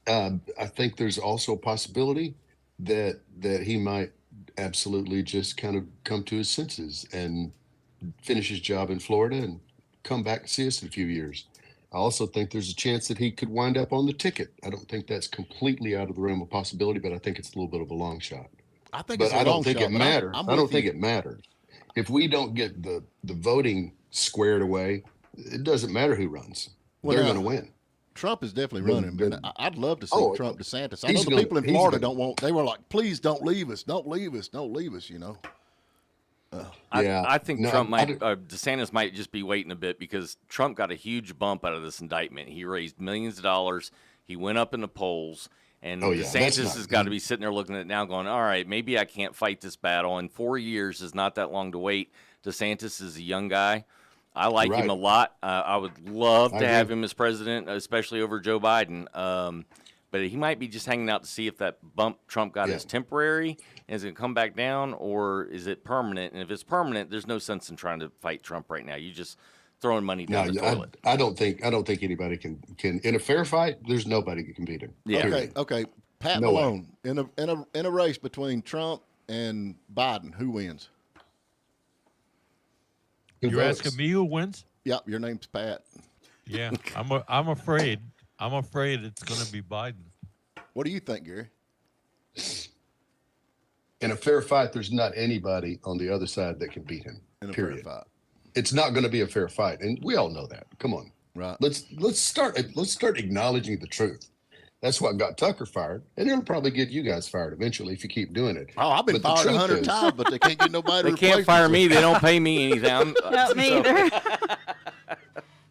[SPEAKER 19] I think there's also a possibility that he might absolutely just kind of come to his senses and finish his job in Florida and come back and see us in a few years. I also think there's a chance that he could wind up on the ticket. I don't think that's completely out of the realm of possibility, but I think it's a little bit of a long shot.
[SPEAKER 2] I think
[SPEAKER 19] but
[SPEAKER 2] it's a
[SPEAKER 19] I don't
[SPEAKER 2] long
[SPEAKER 19] think
[SPEAKER 2] shot,
[SPEAKER 19] it
[SPEAKER 2] but
[SPEAKER 19] matters.
[SPEAKER 2] I'm
[SPEAKER 19] I don't
[SPEAKER 2] with
[SPEAKER 19] think
[SPEAKER 2] you.
[SPEAKER 19] it matters. If we don't get the voting squared away, it doesn't matter who runs.
[SPEAKER 2] Well,
[SPEAKER 19] They're
[SPEAKER 2] now,
[SPEAKER 19] going to win.
[SPEAKER 2] Trump is definitely running, but I'd love to see Trump DeSantis. I know
[SPEAKER 19] he's
[SPEAKER 2] the
[SPEAKER 19] gonna-
[SPEAKER 2] people in
[SPEAKER 19] he's
[SPEAKER 2] Florida
[SPEAKER 19] gonna-
[SPEAKER 2] don't want. They were like, "Please don't leave us, don't leave us, don't leave us." You know.
[SPEAKER 6] I think Trump might, DeSantis might just be waiting a bit because Trump got a huge bump out of this indictment. He raised millions of dollars. He went up in the polls. And DeSantis has got to be sitting there looking at it now going, all right, maybe I can't fight this battle. And 4 years is not that long to wait. DeSantis is a young guy. I like him a lot. I would love to have him as president, especially over Joe Biden. But he might be just hanging out to see if that bump Trump got is temporary and is going to come back down, or is it permanent? And if it's permanent, there's no sense in trying to fight Trump right now. You just throwing money down the toilet.
[SPEAKER 19] I don't think anybody can in a fair fight. There's nobody that can beat him.
[SPEAKER 6] Yeah.
[SPEAKER 2] Okay. Pat Malone in a race between Trump and Biden, who wins?
[SPEAKER 4] You're asking me who wins?
[SPEAKER 2] Yep, your name's Pat.
[SPEAKER 4] Yeah, I'm afraid. I'm afraid it's going to be Biden.
[SPEAKER 2] What do you think, Gary?
[SPEAKER 19] In a fair fight, there's not anybody on the other side that can beat him.
[SPEAKER 2] In a
[SPEAKER 19] period.
[SPEAKER 2] fair fight.
[SPEAKER 19] It's not going to be a fair fight, and we all know that. Come on,
[SPEAKER 2] right?
[SPEAKER 19] Let's start acknowledging the truth. That's what got Tucker fired, and it'll probably get you guys fired eventually if you keep doing it.
[SPEAKER 2] Oh, I've been fired 100 times, but they can't get nobody.
[SPEAKER 6] They can't fire me. They don't pay me anything.
[SPEAKER 7] Not me either.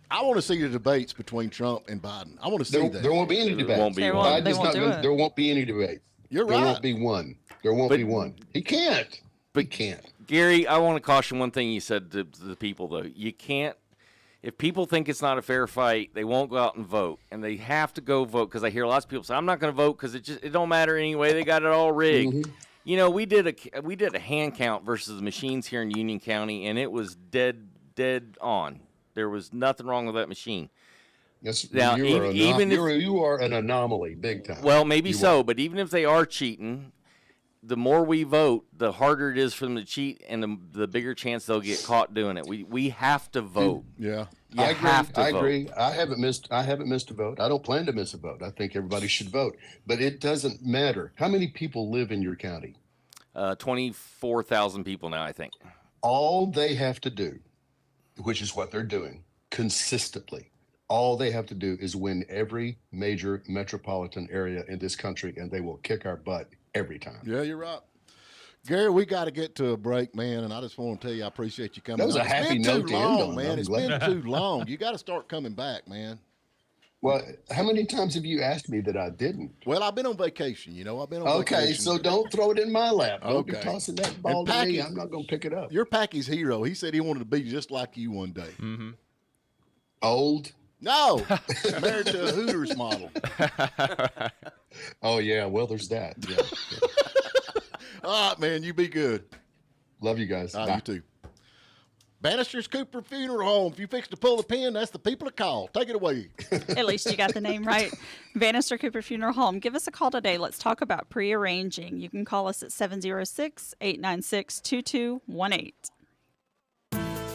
[SPEAKER 2] I want to see the debates between Trump and Biden. I want to see that.
[SPEAKER 19] There won't be any debates.
[SPEAKER 6] Won't be
[SPEAKER 19] There
[SPEAKER 6] one.
[SPEAKER 19] There won't be any debate.
[SPEAKER 2] You're
[SPEAKER 19] There
[SPEAKER 2] right.
[SPEAKER 19] won't be one. There won't be one. He can't. He can't.
[SPEAKER 6] Gary, I want to caution one thing you said to the people, though. You can't, if people think it's not a fair fight, they won't go out and vote, and they have to go vote because I hear lots of people say, "I'm not going to vote because it don't matter anyway. They got it all rigged."
[SPEAKER 19] Mm-hmm.
[SPEAKER 6] You know, we did a hand count versus the machines here in Union County, and it was dead on. There was nothing wrong with that machine.
[SPEAKER 19] Yes,
[SPEAKER 6] Now,
[SPEAKER 19] you are an anomaly, big time.
[SPEAKER 6] Well, maybe but even if they are cheating, the more we vote, the harder it is for them to cheat, and the bigger chance they'll get caught doing it. We have to vote.
[SPEAKER 2] Yeah,
[SPEAKER 19] I
[SPEAKER 6] agree.
[SPEAKER 19] I haven't missed a vote. I don't plan to miss a vote. I think everybody should vote, but it doesn't matter. How many people live in your county?
[SPEAKER 6] 24,000 people now, I think.
[SPEAKER 19] All they have to do, which is what they're doing consistently, all they have to do is win every major metropolitan area in this country, and they will kick our butt every time.
[SPEAKER 2] Yeah, you're right. Gary, we got to get to a break, man, and I just want to tell you I appreciate you coming.
[SPEAKER 19] That was a happy note to end on,
[SPEAKER 2] man. It's been too long. You got to start coming back, man.
[SPEAKER 19] Well, how many times have you asked me that I didn't?
[SPEAKER 2] Well, I've been on vacation. You know, I've been on vacation.
[SPEAKER 19] Okay, so don't throw it in my lap. Don't be
[SPEAKER 2] Okay.
[SPEAKER 19] tossing that ball to me. I'm not going to pick it up.
[SPEAKER 2] You're Packy's hero. He said he wanted to be just like you one day.
[SPEAKER 8] Mm-hmm.
[SPEAKER 19] Old?
[SPEAKER 2] No, married to a Hooters model.
[SPEAKER 19] Oh, yeah. Well, there's that. Yeah.
[SPEAKER 2] All right, man. You be good.
[SPEAKER 19] Love you guys.
[SPEAKER 2] All
[SPEAKER 19] Bye.
[SPEAKER 2] right, you too. Bannister's Cooper Funeral Home. If you fix to pull the pin, that's the people to call. Take it away.
[SPEAKER 7] At least you got the name right. Bannister Cooper Funeral Home. Give us a call today. Let's talk about pre-arranging. You can call us at 706-896-2218.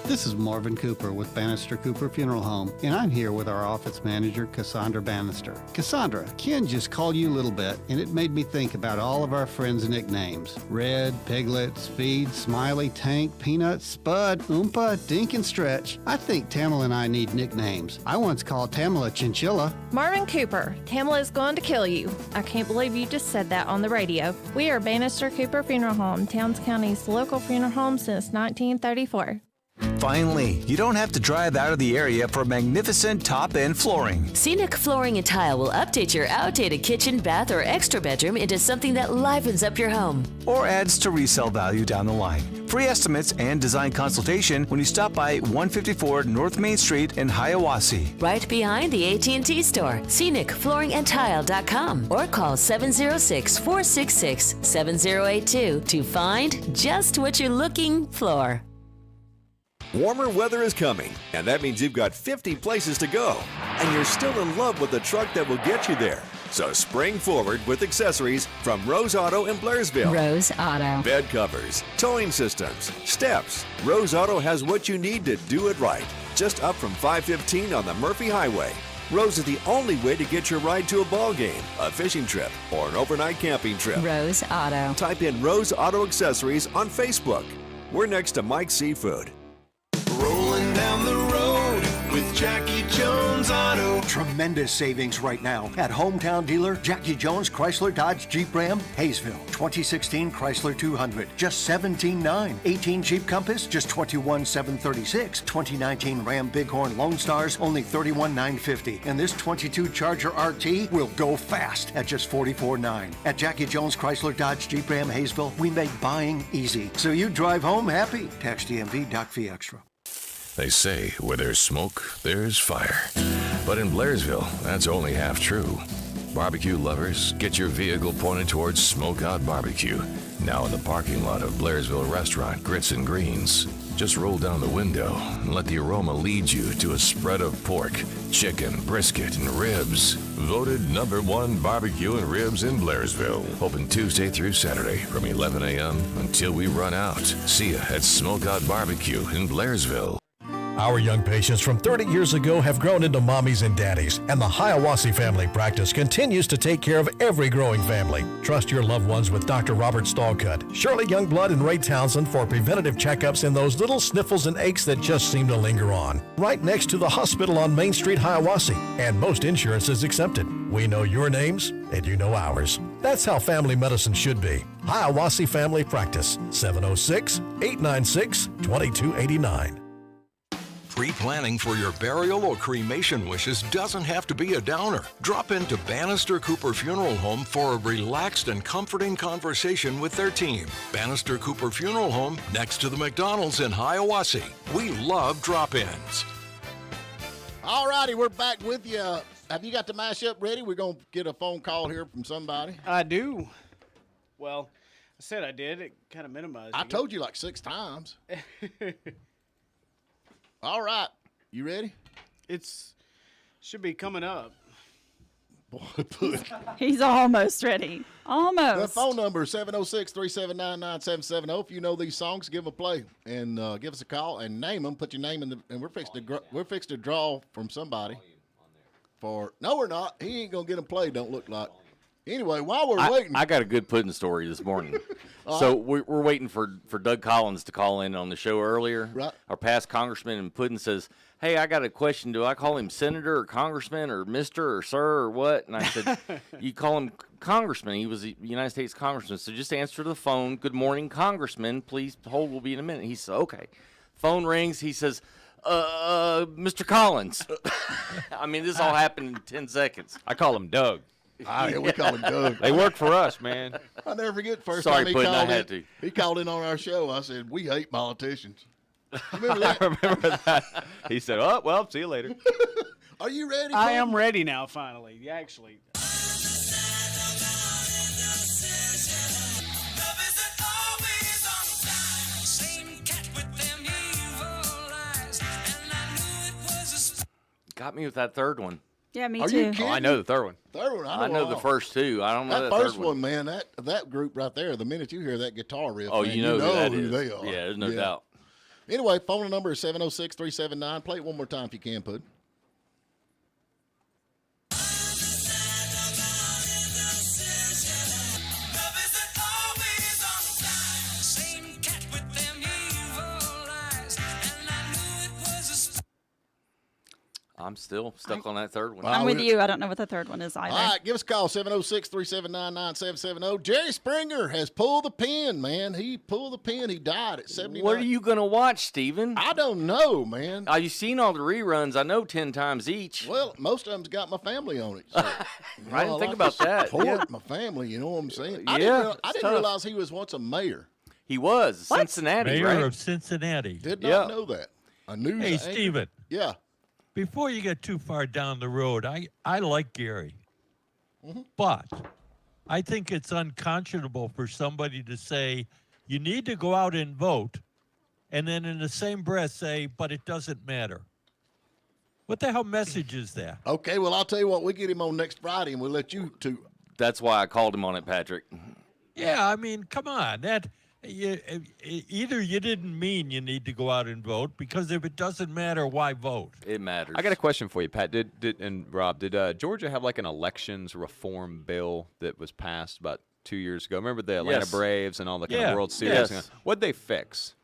[SPEAKER 20] This is Marvin Cooper with Bannister Cooper Funeral Home, and I'm here with our office manager, Cassandra Bannister. Cassandra, Ken just called you Little Bit, and it made me think about all of our friends' nicknames. Red, Piglet, Speed, Smiley, Tank, Peanut, Spud, Oompa, Dink, and Stretch. I think Tamala and I need nicknames. I once called Tamala Chinchilla.
[SPEAKER 21] Marvin Cooper, Tamala is going to kill you. I can't believe you just said that on the radio. We are Bannister Cooper Funeral Home, Towns County's local funeral home since 1934.
[SPEAKER 22] Finally, you don't have to drive out of the area for magnificent top-end flooring.
[SPEAKER 23] Scenic Flooring and Tile will update your outdated kitchen, bath, or extra bedroom into something that livens up your home.
[SPEAKER 22] Or adds to resale value down the line. Free estimates and design consultation when you stop by 154 North Main Street in Hiawassee.
[SPEAKER 23] Right behind the AT&T store, scenicflooringandtile.com, or call 706-466-7082 to find just what you're looking for.
[SPEAKER 24] Warmer weather is coming, and that means you've got 50 places to go. And you're still in love with the truck that will get you there. So spring forward with accessories from Rose Auto in Blairsville.
[SPEAKER 23] Rose Auto.
[SPEAKER 24] Bed covers, towing systems, steps. Rose Auto has what you need to do it right. Just up from 515 on the Murphy Highway. Rose is the only way to get your ride to a ball game, a fishing trip, or an overnight camping trip.
[SPEAKER 23] Rose Auto.
[SPEAKER 24] Type in Rose Auto Accessories on Facebook. We're next to Mike's Seafood.
[SPEAKER 25] Rolling down the road with Jackie Jones Auto.
[SPEAKER 26] Tremendous savings right now at hometown dealer Jackie Jones Chrysler Dodge Jeep Ram Hayesville. 2016 Chrysler 200, just $17,900. 18 Jeep Compass, just $21,736. 2019 Ram Bighorn Lone Stars, only $31,950. And this 22 Charger RT will go fast at just $44,900. At Jackie Jones Chrysler Dodge Jeep Ram Hayesville, we make buying easy, so you drive home happy. Tax DMV, Doc Fee Extra.
[SPEAKER 18] They say where there's smoke, there's fire. But in Blairsville, that's only half true. Barbecue lovers, get your vehicle pointed towards Smokeout Barbecue. Now in the parking lot of Blairsville restaurant Grits and Greens. Just roll down the window and let the aroma lead you to a spread of pork, chicken, brisket, and ribs. Voted #1 barbecue and ribs in Blairsville. Open Tuesday through Saturday from 11 a.m. until we run out. See ya at Smokeout Barbecue in Blairsville.
[SPEAKER 27] Our young patients from 30 years ago have grown into mommies and daddies, and the Hiawassee Family Practice continues to take care of every growing family. Trust your loved ones with Dr. Robert Stallcut, Shirley Youngblood, and Ray Townsend for preventative checkups and those little sniffles and aches that just seem to linger on. Right next to the hospital on Main Street, Hiawassee, and most insurance is accepted. We know your names, and you know ours. That's how family medicine should be. Hiawassee Family Practice, 706-896-2289.
[SPEAKER 18] Pre-planning for your burial or cremation wishes doesn't have to be a downer. Drop into Bannister Cooper Funeral Home for a relaxed and comforting conversation with their team. Bannister Cooper Funeral Home, next to the McDonald's in Hiawassee. We love drop-ins.
[SPEAKER 2] All righty, we're back with you. Have you got the mashup ready? We're going to get a phone call here from somebody.
[SPEAKER 3] I do. Well, I said I did. It kind of minimized.
[SPEAKER 2] I told you like 6 times. All right. You ready?
[SPEAKER 3] Should be coming up.
[SPEAKER 2] Boy,
[SPEAKER 7] He's almost ready. Almost.
[SPEAKER 2] The phone number is 706-379-9770. If you know these songs, give them a play and give us a call and name them. Put your name in and we're fixed to draw from somebody. No, we're not. He ain't gonna get them played. Don't look like. Anyway, while we're waiting,
[SPEAKER 6] I got a good pudding story this morning. So we're waiting for Doug Collins to call in on the show earlier.
[SPEAKER 2] Right.
[SPEAKER 6] Our past congressman, and Puddin says, "Hey, I got a question. Do I call him senator or congressman or mister or sir or what?" And I said, "You call him congressman. He was a United States congressman. So just answer the phone. Good morning, congressman. Please hold. We'll be in a minute." He said, "Okay." Phone rings. He says, Mr. Collins." I mean, this all happened in 10 seconds.
[SPEAKER 8] I call him Doug.
[SPEAKER 2] Yeah, we call him Doug.
[SPEAKER 8] They work for us, man.
[SPEAKER 2] I'll never forget the first
[SPEAKER 6] Sorry,
[SPEAKER 2] time he
[SPEAKER 6] Puddin', I
[SPEAKER 2] called in.
[SPEAKER 6] had to.
[SPEAKER 2] He called in on our show. I said, "We hate politicians." Remember that?
[SPEAKER 8] I remember that. He said, "Oh, well, see you later."
[SPEAKER 2] Are you ready?
[SPEAKER 3] I am ready now, finally. Yeah, actually.
[SPEAKER 6] Got me with that third one.
[SPEAKER 7] Yeah, me
[SPEAKER 2] Are
[SPEAKER 7] too.
[SPEAKER 2] you kidding?
[SPEAKER 8] Oh, I know the third one.
[SPEAKER 2] Third one.
[SPEAKER 6] I know the
[SPEAKER 2] all.
[SPEAKER 6] first two. I don't know
[SPEAKER 2] That
[SPEAKER 6] that
[SPEAKER 2] first
[SPEAKER 6] third
[SPEAKER 2] one, man. That group right there. The minute you hear that guitar riff,
[SPEAKER 6] Oh,
[SPEAKER 2] man,
[SPEAKER 6] you know,
[SPEAKER 2] who they are.
[SPEAKER 6] Yeah, there's no doubt.
[SPEAKER 2] Anyway, phone number is 706-379. Play it one more time if you can, Pud.
[SPEAKER 6] I'm still stuck on that third one.
[SPEAKER 7] I'm with you. I don't know what the third one is either.
[SPEAKER 2] All right, give us a call, 706-379-9770. Jerry Springer has pulled the pin, man. He pulled the pin. He died at 79.
[SPEAKER 6] What are you going to watch, Steven?
[SPEAKER 2] I don't know, man.
[SPEAKER 6] You've seen all the reruns, I know, 10 times each.
[SPEAKER 2] Well, most of them's got my family on it. So,
[SPEAKER 6] I didn't think about that.
[SPEAKER 2] Support my family, you know what I'm saying? I
[SPEAKER 6] Yeah,
[SPEAKER 2] didn't realize he was once a mayor.
[SPEAKER 6] He was.
[SPEAKER 7] What?
[SPEAKER 6] Cincinnati,
[SPEAKER 4] Mayor
[SPEAKER 6] right?
[SPEAKER 4] of Cincinnati.
[SPEAKER 2] Did not know that. A news
[SPEAKER 4] Hey,
[SPEAKER 2] anchor.
[SPEAKER 4] Steven.
[SPEAKER 2] Yeah.
[SPEAKER 4] Before you get too far down the road, I like Gary. But I think it's unconscionable for somebody to say, you need to go out and vote, and then in the same breath say, but it doesn't matter. What the hell message is that?
[SPEAKER 2] Okay, well, I'll tell you what. We get him on next Friday, and we'll let you two.
[SPEAKER 6] That's why I called him on it, Patrick.
[SPEAKER 4] Yeah, I mean, come on. Either you didn't mean you need to go out and vote, because if it doesn't matter, why vote?
[SPEAKER 6] It matters.
[SPEAKER 8] I got a question for you, Pat. And Rob, did Georgia have like an elections reform bill that was passed about 2 years ago? Remember the Atlanta
[SPEAKER 6] Yes.
[SPEAKER 8] Braves and all the kind of World Series?
[SPEAKER 6] Yes.
[SPEAKER 8] What'd they fix?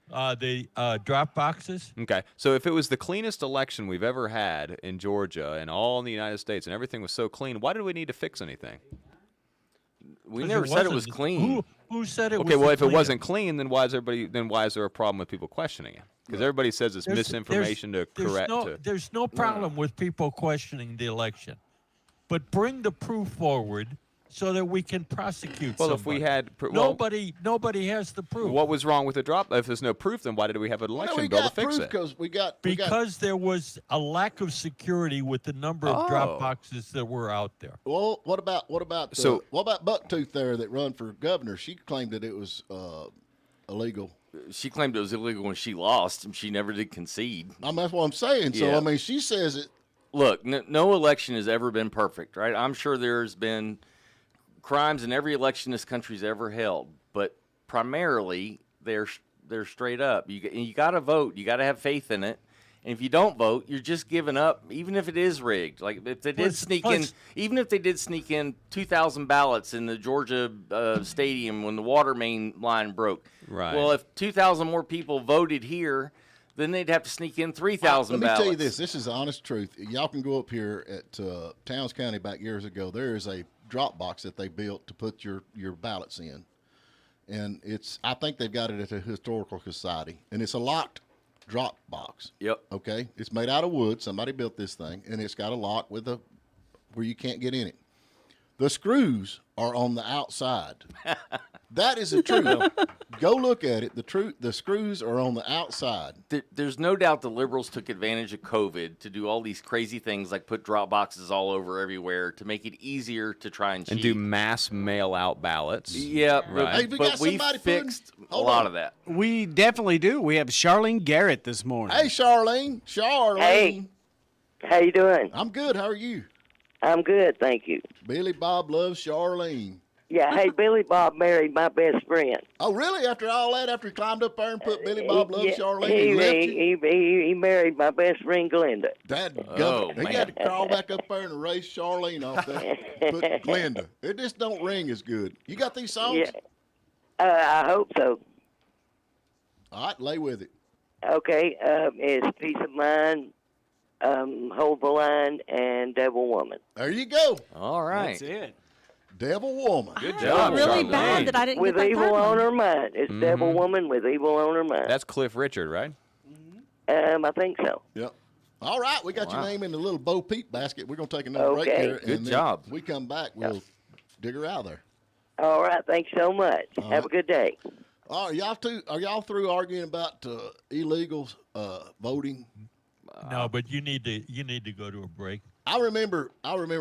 [SPEAKER 4] The drop boxes?
[SPEAKER 8] Okay, so if it was the cleanest election we've ever had in Georgia and all in the United States and everything was so clean, why did we need to fix anything?
[SPEAKER 6] We never said it was clean.
[SPEAKER 4] Who said it was
[SPEAKER 8] Okay, well, if it
[SPEAKER 4] clean?
[SPEAKER 8] wasn't clean, then why is there a problem with people questioning it? Because everybody says it's misinformation to correct.
[SPEAKER 4] There's no problem with people questioning the election, but bring the proof forward so that we can prosecute.
[SPEAKER 8] Well,
[SPEAKER 4] somebody.
[SPEAKER 8] if we had
[SPEAKER 4] nobody has the proof.
[SPEAKER 8] What was wrong with the drop? If there's no proof, then why did we have an election bill to fix it?
[SPEAKER 2] Because
[SPEAKER 4] there was a lack of security with the number of drop boxes that were out there.
[SPEAKER 2] Well, what about Bucktooth there that run for governor? She claimed that it was illegal.
[SPEAKER 6] She claimed it was illegal when she lost, and she never did concede.
[SPEAKER 2] That's what I'm saying. So,
[SPEAKER 6] Yeah.
[SPEAKER 2] I mean, she says it.
[SPEAKER 6] Look, no election has ever been perfect, right? I'm sure there's been crimes in every election this country's ever held, but primarily they're straight up. You got to vote. You got to have faith in it. And if you don't vote, you're just giving up, even if it is rigged. Like if they did even if they did sneak in 2,000 ballots in the Georgia stadium when the water main line broke.
[SPEAKER 8] Right.
[SPEAKER 6] Well, if 2,000 more people voted here, then they'd have to sneak in 3,000 ballots.
[SPEAKER 2] Let me tell you this. This is the honest truth. Y'all can go up here at Towns County back years ago. There is a drop box that they built to put your ballots in. And I think they've got it at the Historical Society. And it's a locked drop box.
[SPEAKER 6] Yep.
[SPEAKER 2] Okay? It's made out of wood. Somebody built this thing. And it's got a lock where you can't get in it. the screws are on the outside. That is the truth. Go look at it. The screws are on the outside.
[SPEAKER 6] There's no doubt the liberals took advantage of COVID to do all these crazy things like put drop boxes all over everywhere to make it easier to try and cheat.
[SPEAKER 8] And do mass mail-out ballots.
[SPEAKER 6] Yeah,
[SPEAKER 8] right.
[SPEAKER 6] but we fixed a lot of that.
[SPEAKER 3] We definitely do. We have Charlene Garrett this morning.
[SPEAKER 2] Hey, Charlene.
[SPEAKER 5] Hey. How you doing?
[SPEAKER 2] I'm good. How are you?
[SPEAKER 5] I'm good, thank you.
[SPEAKER 2] Billy Bob loves Charlene.
[SPEAKER 5] Yeah, hey, Billy Bob married my best friend.
[SPEAKER 2] Oh, really? After all that, after he climbed up there and put Billy Bob loves Charlene, he left you?
[SPEAKER 5] He married my best friend, Glenda.
[SPEAKER 2] Dad, he
[SPEAKER 5] man.
[SPEAKER 2] had to crawl back up there and erase Charlene off there. Put Glenda. It just don't ring as good. You got these songs?
[SPEAKER 5] Yeah. I hope so.
[SPEAKER 2] All right, lay with it.
[SPEAKER 5] Okay, it's Peace of Mind, Hold the Line, and Devil Woman.
[SPEAKER 2] There you go.
[SPEAKER 6] All right.
[SPEAKER 3] That's it.
[SPEAKER 2] Devil Woman.
[SPEAKER 8] Good
[SPEAKER 7] I
[SPEAKER 8] job.
[SPEAKER 7] feel really
[SPEAKER 8] Charlene.
[SPEAKER 7] bad that I didn't
[SPEAKER 5] With
[SPEAKER 7] get that
[SPEAKER 5] evil
[SPEAKER 7] third
[SPEAKER 5] on
[SPEAKER 7] one.
[SPEAKER 5] her mind. It's Devil Woman with evil on her mind.
[SPEAKER 8] That's Cliff Richard, right?
[SPEAKER 5] I think so.
[SPEAKER 2] Yep. All right, we got your name in the little Bo Peep basket. We're going to take another break
[SPEAKER 5] Okay.
[SPEAKER 2] here.
[SPEAKER 6] Good
[SPEAKER 2] and then
[SPEAKER 6] job.
[SPEAKER 2] we come back, we'll dig her out of there.
[SPEAKER 5] All right, thanks so much. Have a good day.
[SPEAKER 2] Are y'all through arguing about illegals voting?
[SPEAKER 4] No, but you need to go to a break.
[SPEAKER 2] I remember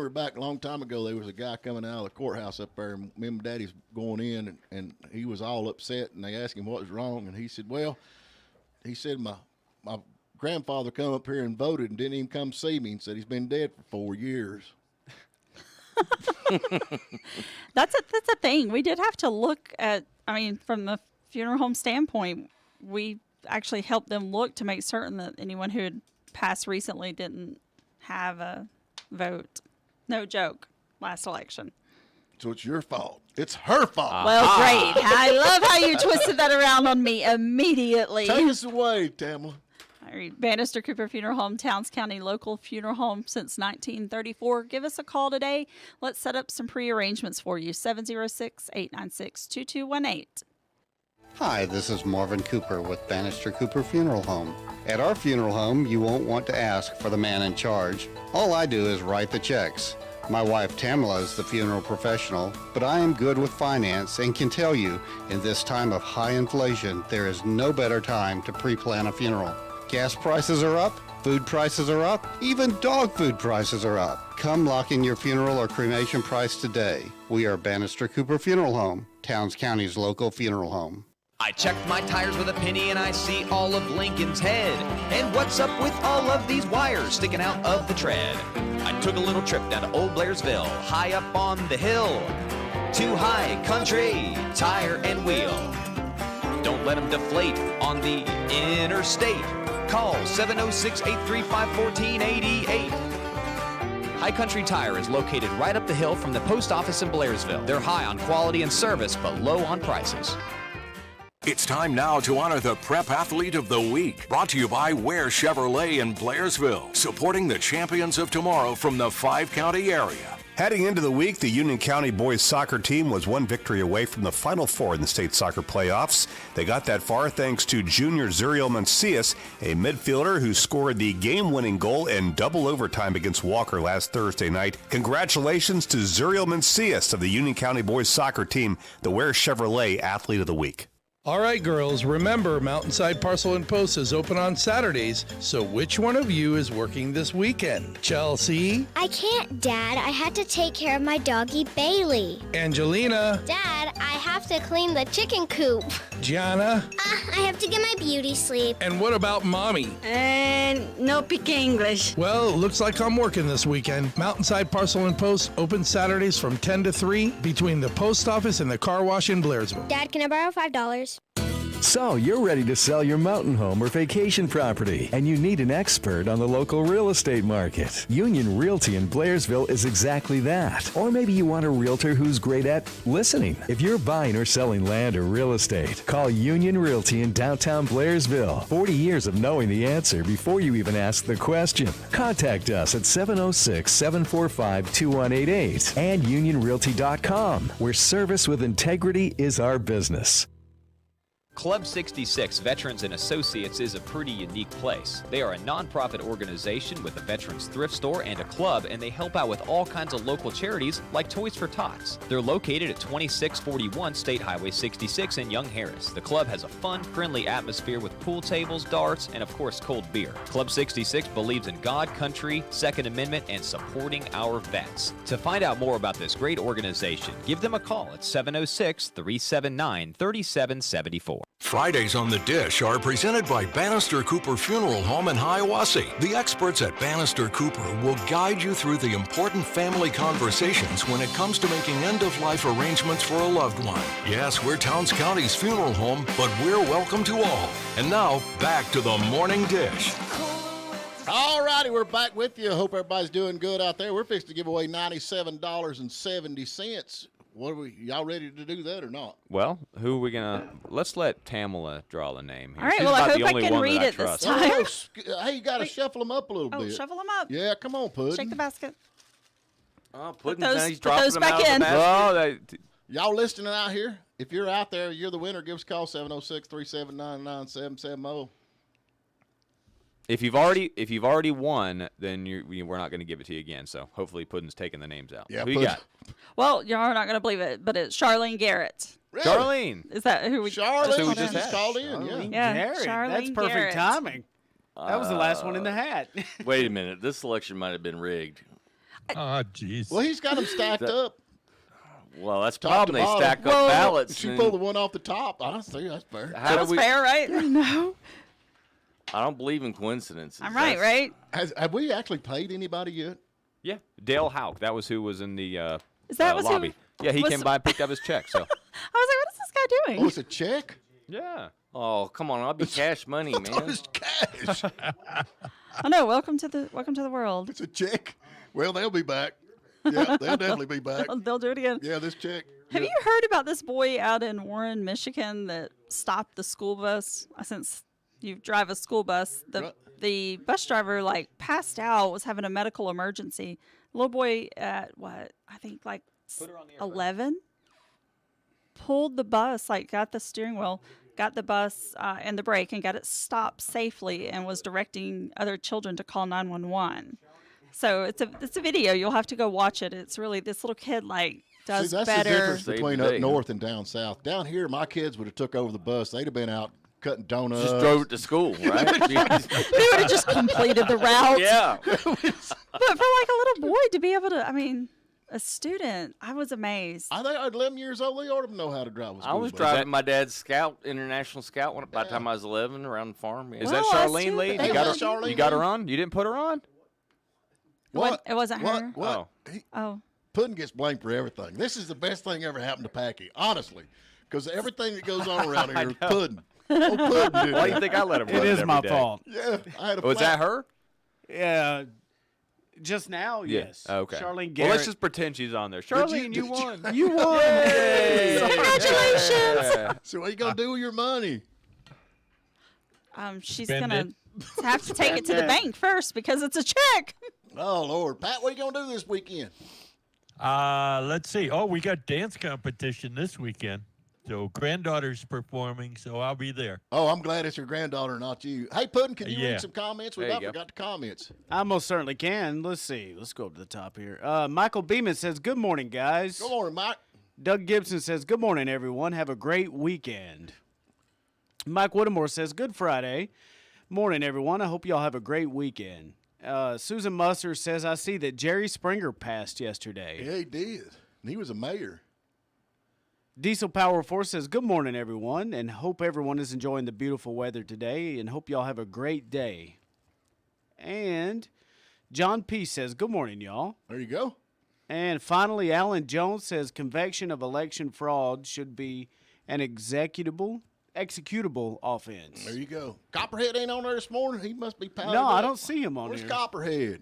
[SPEAKER 2] back a long time ago, there was a guy coming out of the courthouse up there, and me and Daddy's going in, and he was all upset, and they asked him what was wrong, and he said, well, my grandfather come up here and voted and didn't even come see me, and said he's been dead for 4 years.
[SPEAKER 7] That's a thing. We did have to look at, from the funeral home standpoint, we actually helped them look to make certain that anyone who had passed recently didn't have a vote. No joke. Last election.
[SPEAKER 2] So it's your fault. It's her fault.
[SPEAKER 7] Well, great. I love how you twisted that around on me immediately.
[SPEAKER 2] Take us away, Tamla.
[SPEAKER 7] All right. Bannister Cooper Funeral Home, Towns County local funeral home since 1934. Give us a call today. Let's set up some pre-arrangements for you. 706-896-2218.
[SPEAKER 20] Hi, this is Marvin Cooper with Bannister Cooper Funeral Home. At our funeral home, you won't want to ask for the man in charge. All I do is write the checks. My wife Tamla is the funeral professional, but I am good with finance and can tell you, in this time of high inflation, there is no better time to pre-plan a funeral. Gas prices are up, food prices are up, even dog food prices are up. Come lock in your funeral or cremation price today. We are Bannister Cooper Funeral Home, Towns County's local funeral home.
[SPEAKER 10] I checked my tires with a penny and I see all of Lincoln's head. And what's up with all of these wires sticking out of the tread? I took a little trip down to Old Blairsville, high up on the hill. Too high country, tire and wheel. Don't let them deflate on the interstate. Call 706-835-1488. High Country Tire is located right up the hill from the post office in Blairsville. They're high on quality and service, but low on prices.
[SPEAKER 18] It's time now to honor the Prep Athlete of the Week. Brought to you by Ware Chevrolet in Blairsville, supporting the champions of tomorrow from the 5-county area.
[SPEAKER 11] Heading into the week, the Union County boys soccer team was one victory away from the Final Four in the state soccer playoffs. They got that far thanks to junior Zuriel Mencius, a midfielder who scored the game-winning goal in double overtime against Walker last Thursday night. Congratulations to Zuriel Mencius of the Union County boys soccer team, the Ware Chevrolet Athlete of the Week.
[SPEAKER 12] All right, girls, remember Mountainside Parcel and Post is open on Saturdays, so which one of you is working this weekend? Chelsea?
[SPEAKER 13] I can't, Dad. I had to take care of my doggy Bailey.
[SPEAKER 12] Angelina?
[SPEAKER 13] Dad, I have to clean the chicken coop.
[SPEAKER 12] Gianna?
[SPEAKER 13] I have to get my beauty sleep.
[SPEAKER 12] And what about Mommy?
[SPEAKER 13] And no pick English.
[SPEAKER 12] Well, looks like I'm working this weekend. Mountainside Parcel and Post open Saturdays from 10 to 3 between the post office and the car wash in Blairsville.
[SPEAKER 13] Dad, can I borrow $5?
[SPEAKER 14] So you're ready to sell your mountain home or vacation property, and you need an expert on the local real estate market. Union Realty in Blairsville is exactly that. Or maybe you want a realtor who's great at listening. If you're buying or selling land or real estate, call Union Realty in downtown Blairsville. 40 years of knowing the answer before you even ask the question. Contact us at 706-745-2188 and unionrealty.com, where service with integrity is our business.
[SPEAKER 10] Club 66 Veterans and Associates is a pretty unique place. They are a nonprofit organization with a veterans thrift store and a club, and they help out with all kinds of local charities like Toys for Tots. They're located at 2641 State Highway 66 in Young Harris. The club has a fun, friendly atmosphere with pool tables, darts, and of course cold beer. Club 66 believes in God, country, Second Amendment, and supporting our vets. To find out more about this great organization, give them a call at 706-379-3774.
[SPEAKER 18] Fridays on the Dish are presented by Bannister Cooper Funeral Home in Hiawassee. The experts at Bannister Cooper will guide you through the important family conversations when it comes to making end-of-life arrangements for a loved one. Yes, we're Towns County's funeral home, but we're welcome to all. And now, back to the Morning Dish.
[SPEAKER 2] All righty, we're back with you. Hope everybody's doing good out there. We're fixing to give away $97.70. Y'all ready to do that or not?
[SPEAKER 8] Well, who are we gonna? Let's let Tamala draw the name here.
[SPEAKER 7] All right,
[SPEAKER 8] She's
[SPEAKER 7] well, I
[SPEAKER 8] about
[SPEAKER 7] hope
[SPEAKER 8] the
[SPEAKER 7] I
[SPEAKER 8] only
[SPEAKER 7] can
[SPEAKER 8] one
[SPEAKER 7] read
[SPEAKER 8] that I
[SPEAKER 7] it this
[SPEAKER 8] trust.
[SPEAKER 7] time.
[SPEAKER 2] Hey, you got to shuffle them up a little bit.
[SPEAKER 7] Shuffle them up.
[SPEAKER 2] Yeah, come on, Puddin'.
[SPEAKER 7] Shake the basket.
[SPEAKER 6] Oh,
[SPEAKER 7] Put
[SPEAKER 6] Puddin's
[SPEAKER 7] those-
[SPEAKER 6] he's
[SPEAKER 7] put
[SPEAKER 6] dropping
[SPEAKER 7] those
[SPEAKER 6] them
[SPEAKER 7] back
[SPEAKER 6] out of the
[SPEAKER 7] in.
[SPEAKER 6] basket.
[SPEAKER 2] Y'all listening out here? If you're out there, you're the winner. Give us a call, 706-379-9770.
[SPEAKER 8] If you've already won, then we're not going to give it to you again. So hopefully Puddin's taking the names out.
[SPEAKER 2] Yeah,
[SPEAKER 8] who you got?
[SPEAKER 7] Well, you're not going to believe it, but it's Charlene Garrett.
[SPEAKER 2] Really?
[SPEAKER 8] Charlene.
[SPEAKER 7] Is that who we?
[SPEAKER 2] Charlene
[SPEAKER 8] who we just
[SPEAKER 2] just
[SPEAKER 8] had.
[SPEAKER 2] called in.
[SPEAKER 3] Charlene
[SPEAKER 7] Yeah,
[SPEAKER 3] Garrett.
[SPEAKER 7] Charlene
[SPEAKER 3] That's perfect
[SPEAKER 7] Garrett.
[SPEAKER 3] timing. That was the last one in the hat.
[SPEAKER 6] Wait a minute. This selection might have been rigged.
[SPEAKER 4] Oh, jeez.
[SPEAKER 2] Well, he's got them stacked up.
[SPEAKER 6] Well, that's the
[SPEAKER 2] Top
[SPEAKER 6] problem.
[SPEAKER 2] to
[SPEAKER 6] They
[SPEAKER 2] bottom.
[SPEAKER 6] stack up
[SPEAKER 2] Well,
[SPEAKER 6] ballots.
[SPEAKER 2] She
[SPEAKER 6] and
[SPEAKER 2] pulled the one off the top. I see. That's fair.
[SPEAKER 6] how do
[SPEAKER 7] That's
[SPEAKER 6] we-
[SPEAKER 7] fair, right? No.
[SPEAKER 6] I don't believe in coincidences.
[SPEAKER 7] I'm right,
[SPEAKER 6] That's-
[SPEAKER 7] right?
[SPEAKER 2] Have we actually paid anybody yet?
[SPEAKER 8] Yeah, Dale Houck. That was who was in the
[SPEAKER 7] Is that was who-
[SPEAKER 8] lobby. Yeah, he
[SPEAKER 7] was-
[SPEAKER 8] came by and picked up his check. So
[SPEAKER 7] I was like, what is this guy doing?
[SPEAKER 2] Oh, it's a check?
[SPEAKER 8] yeah.
[SPEAKER 6] Oh, come on. I'll be cash money, man.
[SPEAKER 2] It's cash.
[SPEAKER 7] Oh no! Welcome to the world.
[SPEAKER 2] It's a check. Well, they'll be back. Yeah, they'll definitely be back.
[SPEAKER 7] They'll do it again.
[SPEAKER 2] Yeah, this check.
[SPEAKER 7] Have you heard about this boy out in Warren, Michigan, that stopped the school bus? Since you drive a school bus, the bus driver passed out, was having a medical emergency. Little boy at what I think 11 pulled the bus, got the steering wheel, got the bus and the brake, and got it stopped safely, and was directing other children to call 911. So it's a video. You'll have to go watch it. It's really this little kid does
[SPEAKER 2] See, that's
[SPEAKER 7] better.
[SPEAKER 2] the difference between
[SPEAKER 6] Save the
[SPEAKER 2] up
[SPEAKER 6] day.
[SPEAKER 2] north and down south. Down here, my kids would have took over the bus. They'd have been out cutting donuts.
[SPEAKER 6] Just drove it to school, right?
[SPEAKER 7] They would have just completed the route.
[SPEAKER 6] Yeah.
[SPEAKER 7] But for a little boy to be able to, a student, I was amazed.
[SPEAKER 2] I think at 11 years old, they ought to know how to drive a school
[SPEAKER 6] I was
[SPEAKER 2] bus.
[SPEAKER 6] driving my dad's Scout, International Scout, by the time I was 11, around the farm. Yeah.
[SPEAKER 8] Is that
[SPEAKER 7] Well,
[SPEAKER 8] Charlene Lee?
[SPEAKER 2] Hey,
[SPEAKER 8] You got her.
[SPEAKER 2] Charlene
[SPEAKER 8] You got her
[SPEAKER 2] Lee.
[SPEAKER 8] on. You didn't put her on.
[SPEAKER 2] What?
[SPEAKER 7] It wasn't her.
[SPEAKER 2] What?
[SPEAKER 7] Oh.
[SPEAKER 2] Puddin gets blamed for everything. This is the best thing ever happened to Packy, honestly, because everything that goes on around here is Puddin. Oh, Puddin did
[SPEAKER 8] Why do you
[SPEAKER 2] that.
[SPEAKER 8] think I let him run
[SPEAKER 3] It is
[SPEAKER 8] every
[SPEAKER 3] my
[SPEAKER 8] day?
[SPEAKER 3] fault.
[SPEAKER 2] Yeah, I had a
[SPEAKER 8] Was
[SPEAKER 2] flat.
[SPEAKER 8] that her?
[SPEAKER 3] Yeah. Just now,
[SPEAKER 8] Yeah.
[SPEAKER 3] yes.
[SPEAKER 8] Okay.
[SPEAKER 3] Charlene
[SPEAKER 8] Well,
[SPEAKER 3] Garrett.
[SPEAKER 8] let's just pretend she's on there. Charlene, you won.
[SPEAKER 3] You won.
[SPEAKER 7] Congratulations.
[SPEAKER 2] So what are you going to do with your money?
[SPEAKER 7] She's
[SPEAKER 4] Spend
[SPEAKER 7] gonna have to take it to the bank first because it's a check.
[SPEAKER 2] Oh, Lord. Pat, what are you going to do this weekend?
[SPEAKER 4] Let's see. Oh, we got dance competition this weekend. So granddaughter's performing, so I'll be there.
[SPEAKER 2] Oh, I'm glad it's your granddaughter, not you. Hey, Puddin, can you
[SPEAKER 4] Yeah.
[SPEAKER 2] read some comments? We
[SPEAKER 8] There you
[SPEAKER 2] about
[SPEAKER 8] go.
[SPEAKER 2] forgot the comments.
[SPEAKER 3] I most certainly can. Let's see. Let's go up to the top here. Michael Beeman says, good morning, guys.
[SPEAKER 2] Good morning, Mike.
[SPEAKER 3] Doug Gibson says, good morning, everyone. Have a great weekend. Mike Whittemore says, good Friday. Morning, everyone. I hope y'all have a great weekend. Susan Musser says, I see that Jerry Springer passed yesterday.
[SPEAKER 2] Yeah, he did. And he was a mayor.
[SPEAKER 3] Diesel Power Force says, good morning, everyone, and hope everyone is enjoying the beautiful weather today, and hope y'all have a great day. And John P. says, good morning, y'all.
[SPEAKER 2] There you go.
[SPEAKER 3] And finally, Alan Jones says, conviction of election fraud should be an executable offense.
[SPEAKER 2] There you go. Copperhead ain't on there this morning. He must be powdered
[SPEAKER 3] No, I
[SPEAKER 2] up.
[SPEAKER 3] don't see him on
[SPEAKER 2] Where's
[SPEAKER 3] here.
[SPEAKER 2] Copperhead?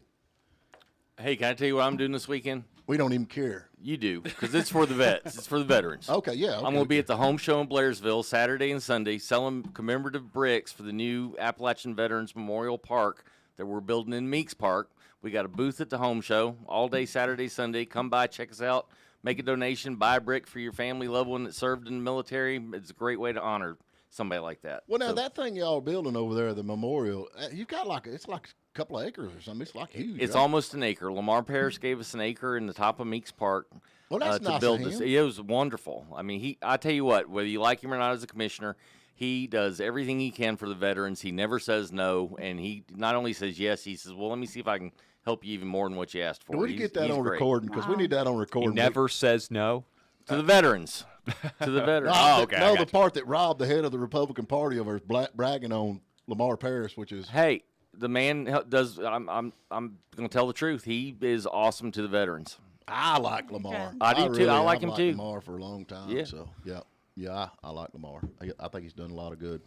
[SPEAKER 6] Hey, can I tell you what I'm doing this weekend?
[SPEAKER 2] We don't even care.
[SPEAKER 6] You do, because it's for the vets. It's for the veterans.
[SPEAKER 2] Okay, yeah.
[SPEAKER 6] I'm going to be at the home show in Blairsville Saturday and Sunday selling commemorative bricks for the new Appalachian Veterans Memorial Park that we're building in Meeks Park. We got a booth at the home show all day Saturday, Sunday. Come by, check us out, make a donation, buy a brick for your family, loved one that served in the military. It's a great way to honor somebody like that.
[SPEAKER 2] Well, now
[SPEAKER 6] So
[SPEAKER 2] that thing y'all are building over there, the memorial, you've got it's like a couple of acres or something. It's like huge.
[SPEAKER 6] it's
[SPEAKER 2] right?
[SPEAKER 6] almost an acre. Lamar Parish gave us an acre in the top of Meeks Park.
[SPEAKER 2] Well, that's
[SPEAKER 6] to
[SPEAKER 2] nice
[SPEAKER 6] build
[SPEAKER 2] of
[SPEAKER 6] this.
[SPEAKER 2] him.
[SPEAKER 6] It was wonderful. I mean, I tell you what, whether you like him or not as a commissioner, he does everything he can for the veterans. He never says no, and he not only says yes, he says, well, let me see if I can help you even more than what you asked for.
[SPEAKER 2] Do we get that
[SPEAKER 6] He's
[SPEAKER 2] on
[SPEAKER 6] great.
[SPEAKER 2] recording? Because we need that on
[SPEAKER 8] He
[SPEAKER 2] recording.
[SPEAKER 8] never says no.
[SPEAKER 6] To the veterans. To the veterans.
[SPEAKER 8] Oh, okay, I
[SPEAKER 2] No,
[SPEAKER 8] got
[SPEAKER 2] the part that robbed the head of the Republican Party over is bragging on Lamar Parish, which is
[SPEAKER 6] Hey, the man does. I'm going to tell the truth. He is awesome to the veterans.
[SPEAKER 2] I like Lamar.
[SPEAKER 6] I do too. I like
[SPEAKER 2] I've
[SPEAKER 6] him
[SPEAKER 2] liked
[SPEAKER 6] too.
[SPEAKER 2] Lamar for a long time.
[SPEAKER 6] Yeah.
[SPEAKER 2] So I like Lamar. I think he's done a lot of good.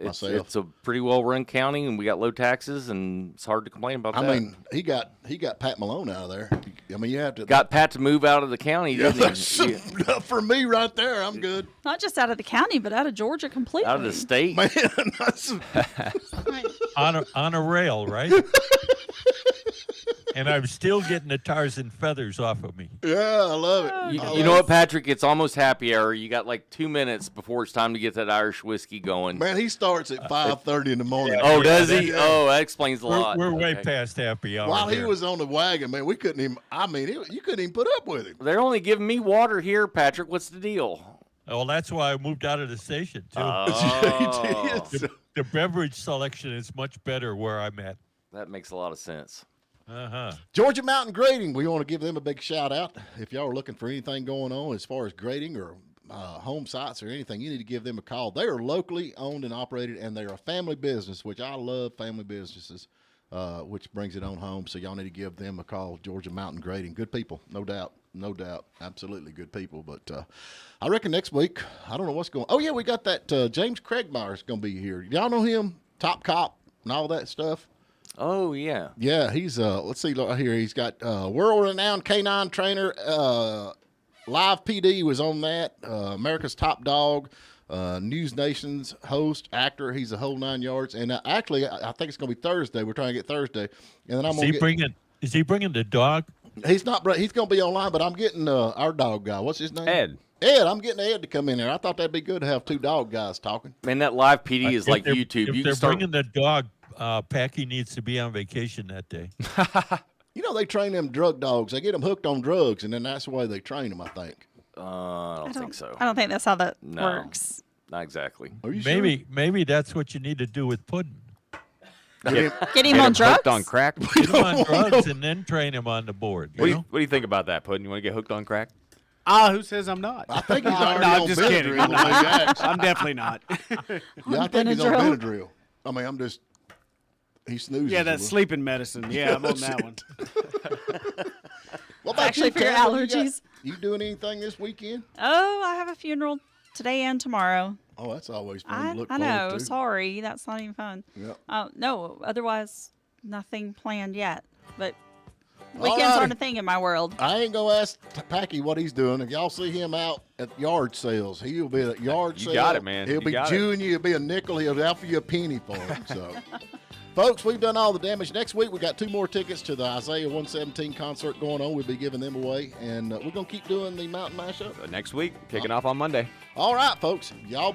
[SPEAKER 6] It's
[SPEAKER 2] myself.
[SPEAKER 6] a pretty well run county, and we got low taxes, and it's hard to complain about that.
[SPEAKER 2] I mean, he got Pat Malone out of there. I mean, you have to
[SPEAKER 6] got Pat to move out of the county, didn't he?
[SPEAKER 2] For me, right there, I'm good.
[SPEAKER 7] Not just out of the county, but out of Georgia completely.
[SPEAKER 6] Out of the state,
[SPEAKER 2] man.
[SPEAKER 4] on a rail, right? And I'm still getting the Tarzan feathers off of me.
[SPEAKER 2] Yeah, I love it.
[SPEAKER 6] You know what, Patrick? It's almost happy hour. You got like 2 minutes before it's time to get that Irish whiskey going.
[SPEAKER 2] Man, he starts at 5:30 in the morning.
[SPEAKER 6] Oh, does he? Oh, that explains a lot.
[SPEAKER 4] We're way
[SPEAKER 6] Okay.
[SPEAKER 4] past happy hour.
[SPEAKER 2] While he
[SPEAKER 4] here.
[SPEAKER 2] was on the wagon, man, we couldn't even. I mean, you couldn't even put up with him.
[SPEAKER 6] They're only giving me water here, Patrick. What's the deal?
[SPEAKER 4] Well, that's why I moved out of the station too.
[SPEAKER 6] Oh.
[SPEAKER 4] The beverage selection is much better where I'm at.
[SPEAKER 6] That makes a lot of sense.
[SPEAKER 2] Georgia Mountain Grading, we want to give them a big shout out. If y'all are looking for anything going on as far as grading or home sites or anything, you need to give them a call. They are locally owned and operated, and they're a family business, which I love family businesses, which brings it on home. So y'all need to give them a call, Georgia Mountain Grading. Good people, no doubt. No doubt. Absolutely good people. But I reckon next week, I don't know what's going on. Oh, yeah, we got that James Craigmeyer's going to be here. Y'all know him? Top Cop and all that stuff.
[SPEAKER 6] Oh, yeah.
[SPEAKER 2] Yeah, he's let's see right here. He's got world-renowned canine trainer. Live PD was on that. America's Top Dog, News Nation's host, actor. He's a whole 9 yards. And actually, I think it's going to be Thursday. We're trying to get Thursday, and then I'm going to
[SPEAKER 4] Is he bringing the dog?
[SPEAKER 2] He's not. He's going to be online, but I'm getting our dog guy. What's his name?
[SPEAKER 8] Ed.
[SPEAKER 2] Ed. I'm getting Ed to come in there. I thought that'd be good to have two dog guys talking.
[SPEAKER 6] Man, that live PD is like YouTube.
[SPEAKER 4] If
[SPEAKER 6] You
[SPEAKER 4] they're
[SPEAKER 6] can start.
[SPEAKER 4] bringing the dog, Packy needs to be on vacation that day.
[SPEAKER 2] You know, they train them drug dogs. They get them hooked on drugs, and then that's the way they train them, I think.
[SPEAKER 6] I don't think so.
[SPEAKER 7] I don't think that's how that
[SPEAKER 6] No.
[SPEAKER 7] works.
[SPEAKER 6] Not exactly.
[SPEAKER 2] Are you
[SPEAKER 4] Maybe that's what you need to do with Puddin'.
[SPEAKER 7] Get him on drugs?
[SPEAKER 8] Hooked on crack.
[SPEAKER 4] Get him on drugs and then train him on the board.
[SPEAKER 8] What do you think about that, Puddin'? You want to get hooked on crack?
[SPEAKER 3] Who says I'm not?
[SPEAKER 2] I think he's
[SPEAKER 3] No,
[SPEAKER 2] already
[SPEAKER 3] I'm
[SPEAKER 2] on
[SPEAKER 3] just
[SPEAKER 2] Benadryl
[SPEAKER 3] kidding.
[SPEAKER 2] when
[SPEAKER 3] I'm,
[SPEAKER 2] they
[SPEAKER 3] not.
[SPEAKER 2] ask.
[SPEAKER 3] I'm definitely not.
[SPEAKER 2] Yeah, I think he's on
[SPEAKER 7] Benadryl?
[SPEAKER 2] Benadryl. I mean, I'm just. He snoozes.
[SPEAKER 3] Yeah,
[SPEAKER 2] a
[SPEAKER 3] that's
[SPEAKER 2] little.
[SPEAKER 3] sleeping medicine. Yeah, I'm on that one.
[SPEAKER 2] What about
[SPEAKER 7] Actually,
[SPEAKER 2] you,
[SPEAKER 7] for your
[SPEAKER 2] Kat? What you got?
[SPEAKER 7] allergies.
[SPEAKER 2] You doing anything this weekend?
[SPEAKER 7] Oh, I have a funeral today and tomorrow.
[SPEAKER 2] Oh, that's always fun to look
[SPEAKER 7] I
[SPEAKER 2] forward
[SPEAKER 7] know.
[SPEAKER 2] to.
[SPEAKER 7] Sorry, that's not even fun.
[SPEAKER 2] Yep.
[SPEAKER 7] No, otherwise, nothing planned yet. But
[SPEAKER 2] All
[SPEAKER 7] weekends
[SPEAKER 2] righty.
[SPEAKER 7] aren't a thing in my world.
[SPEAKER 2] I ain't gonna ask Packy what he's doing. If y'all see him out at yard sales, he'll be at yard
[SPEAKER 8] You
[SPEAKER 2] sale.
[SPEAKER 8] got it, man.
[SPEAKER 2] He'll
[SPEAKER 8] You
[SPEAKER 2] be
[SPEAKER 8] got it.
[SPEAKER 2] June you. He'll be a nickel. He'll offer you a penny for it. So, folks, we've done all the damage. Next week we got 2 more tickets to the Isaiah 117 concert going on. We'll be giving them away, and we're gonna keep doing the mountain mashup
[SPEAKER 8] Next week, kicking off on Monday.
[SPEAKER 2] All right, folks. Y'all.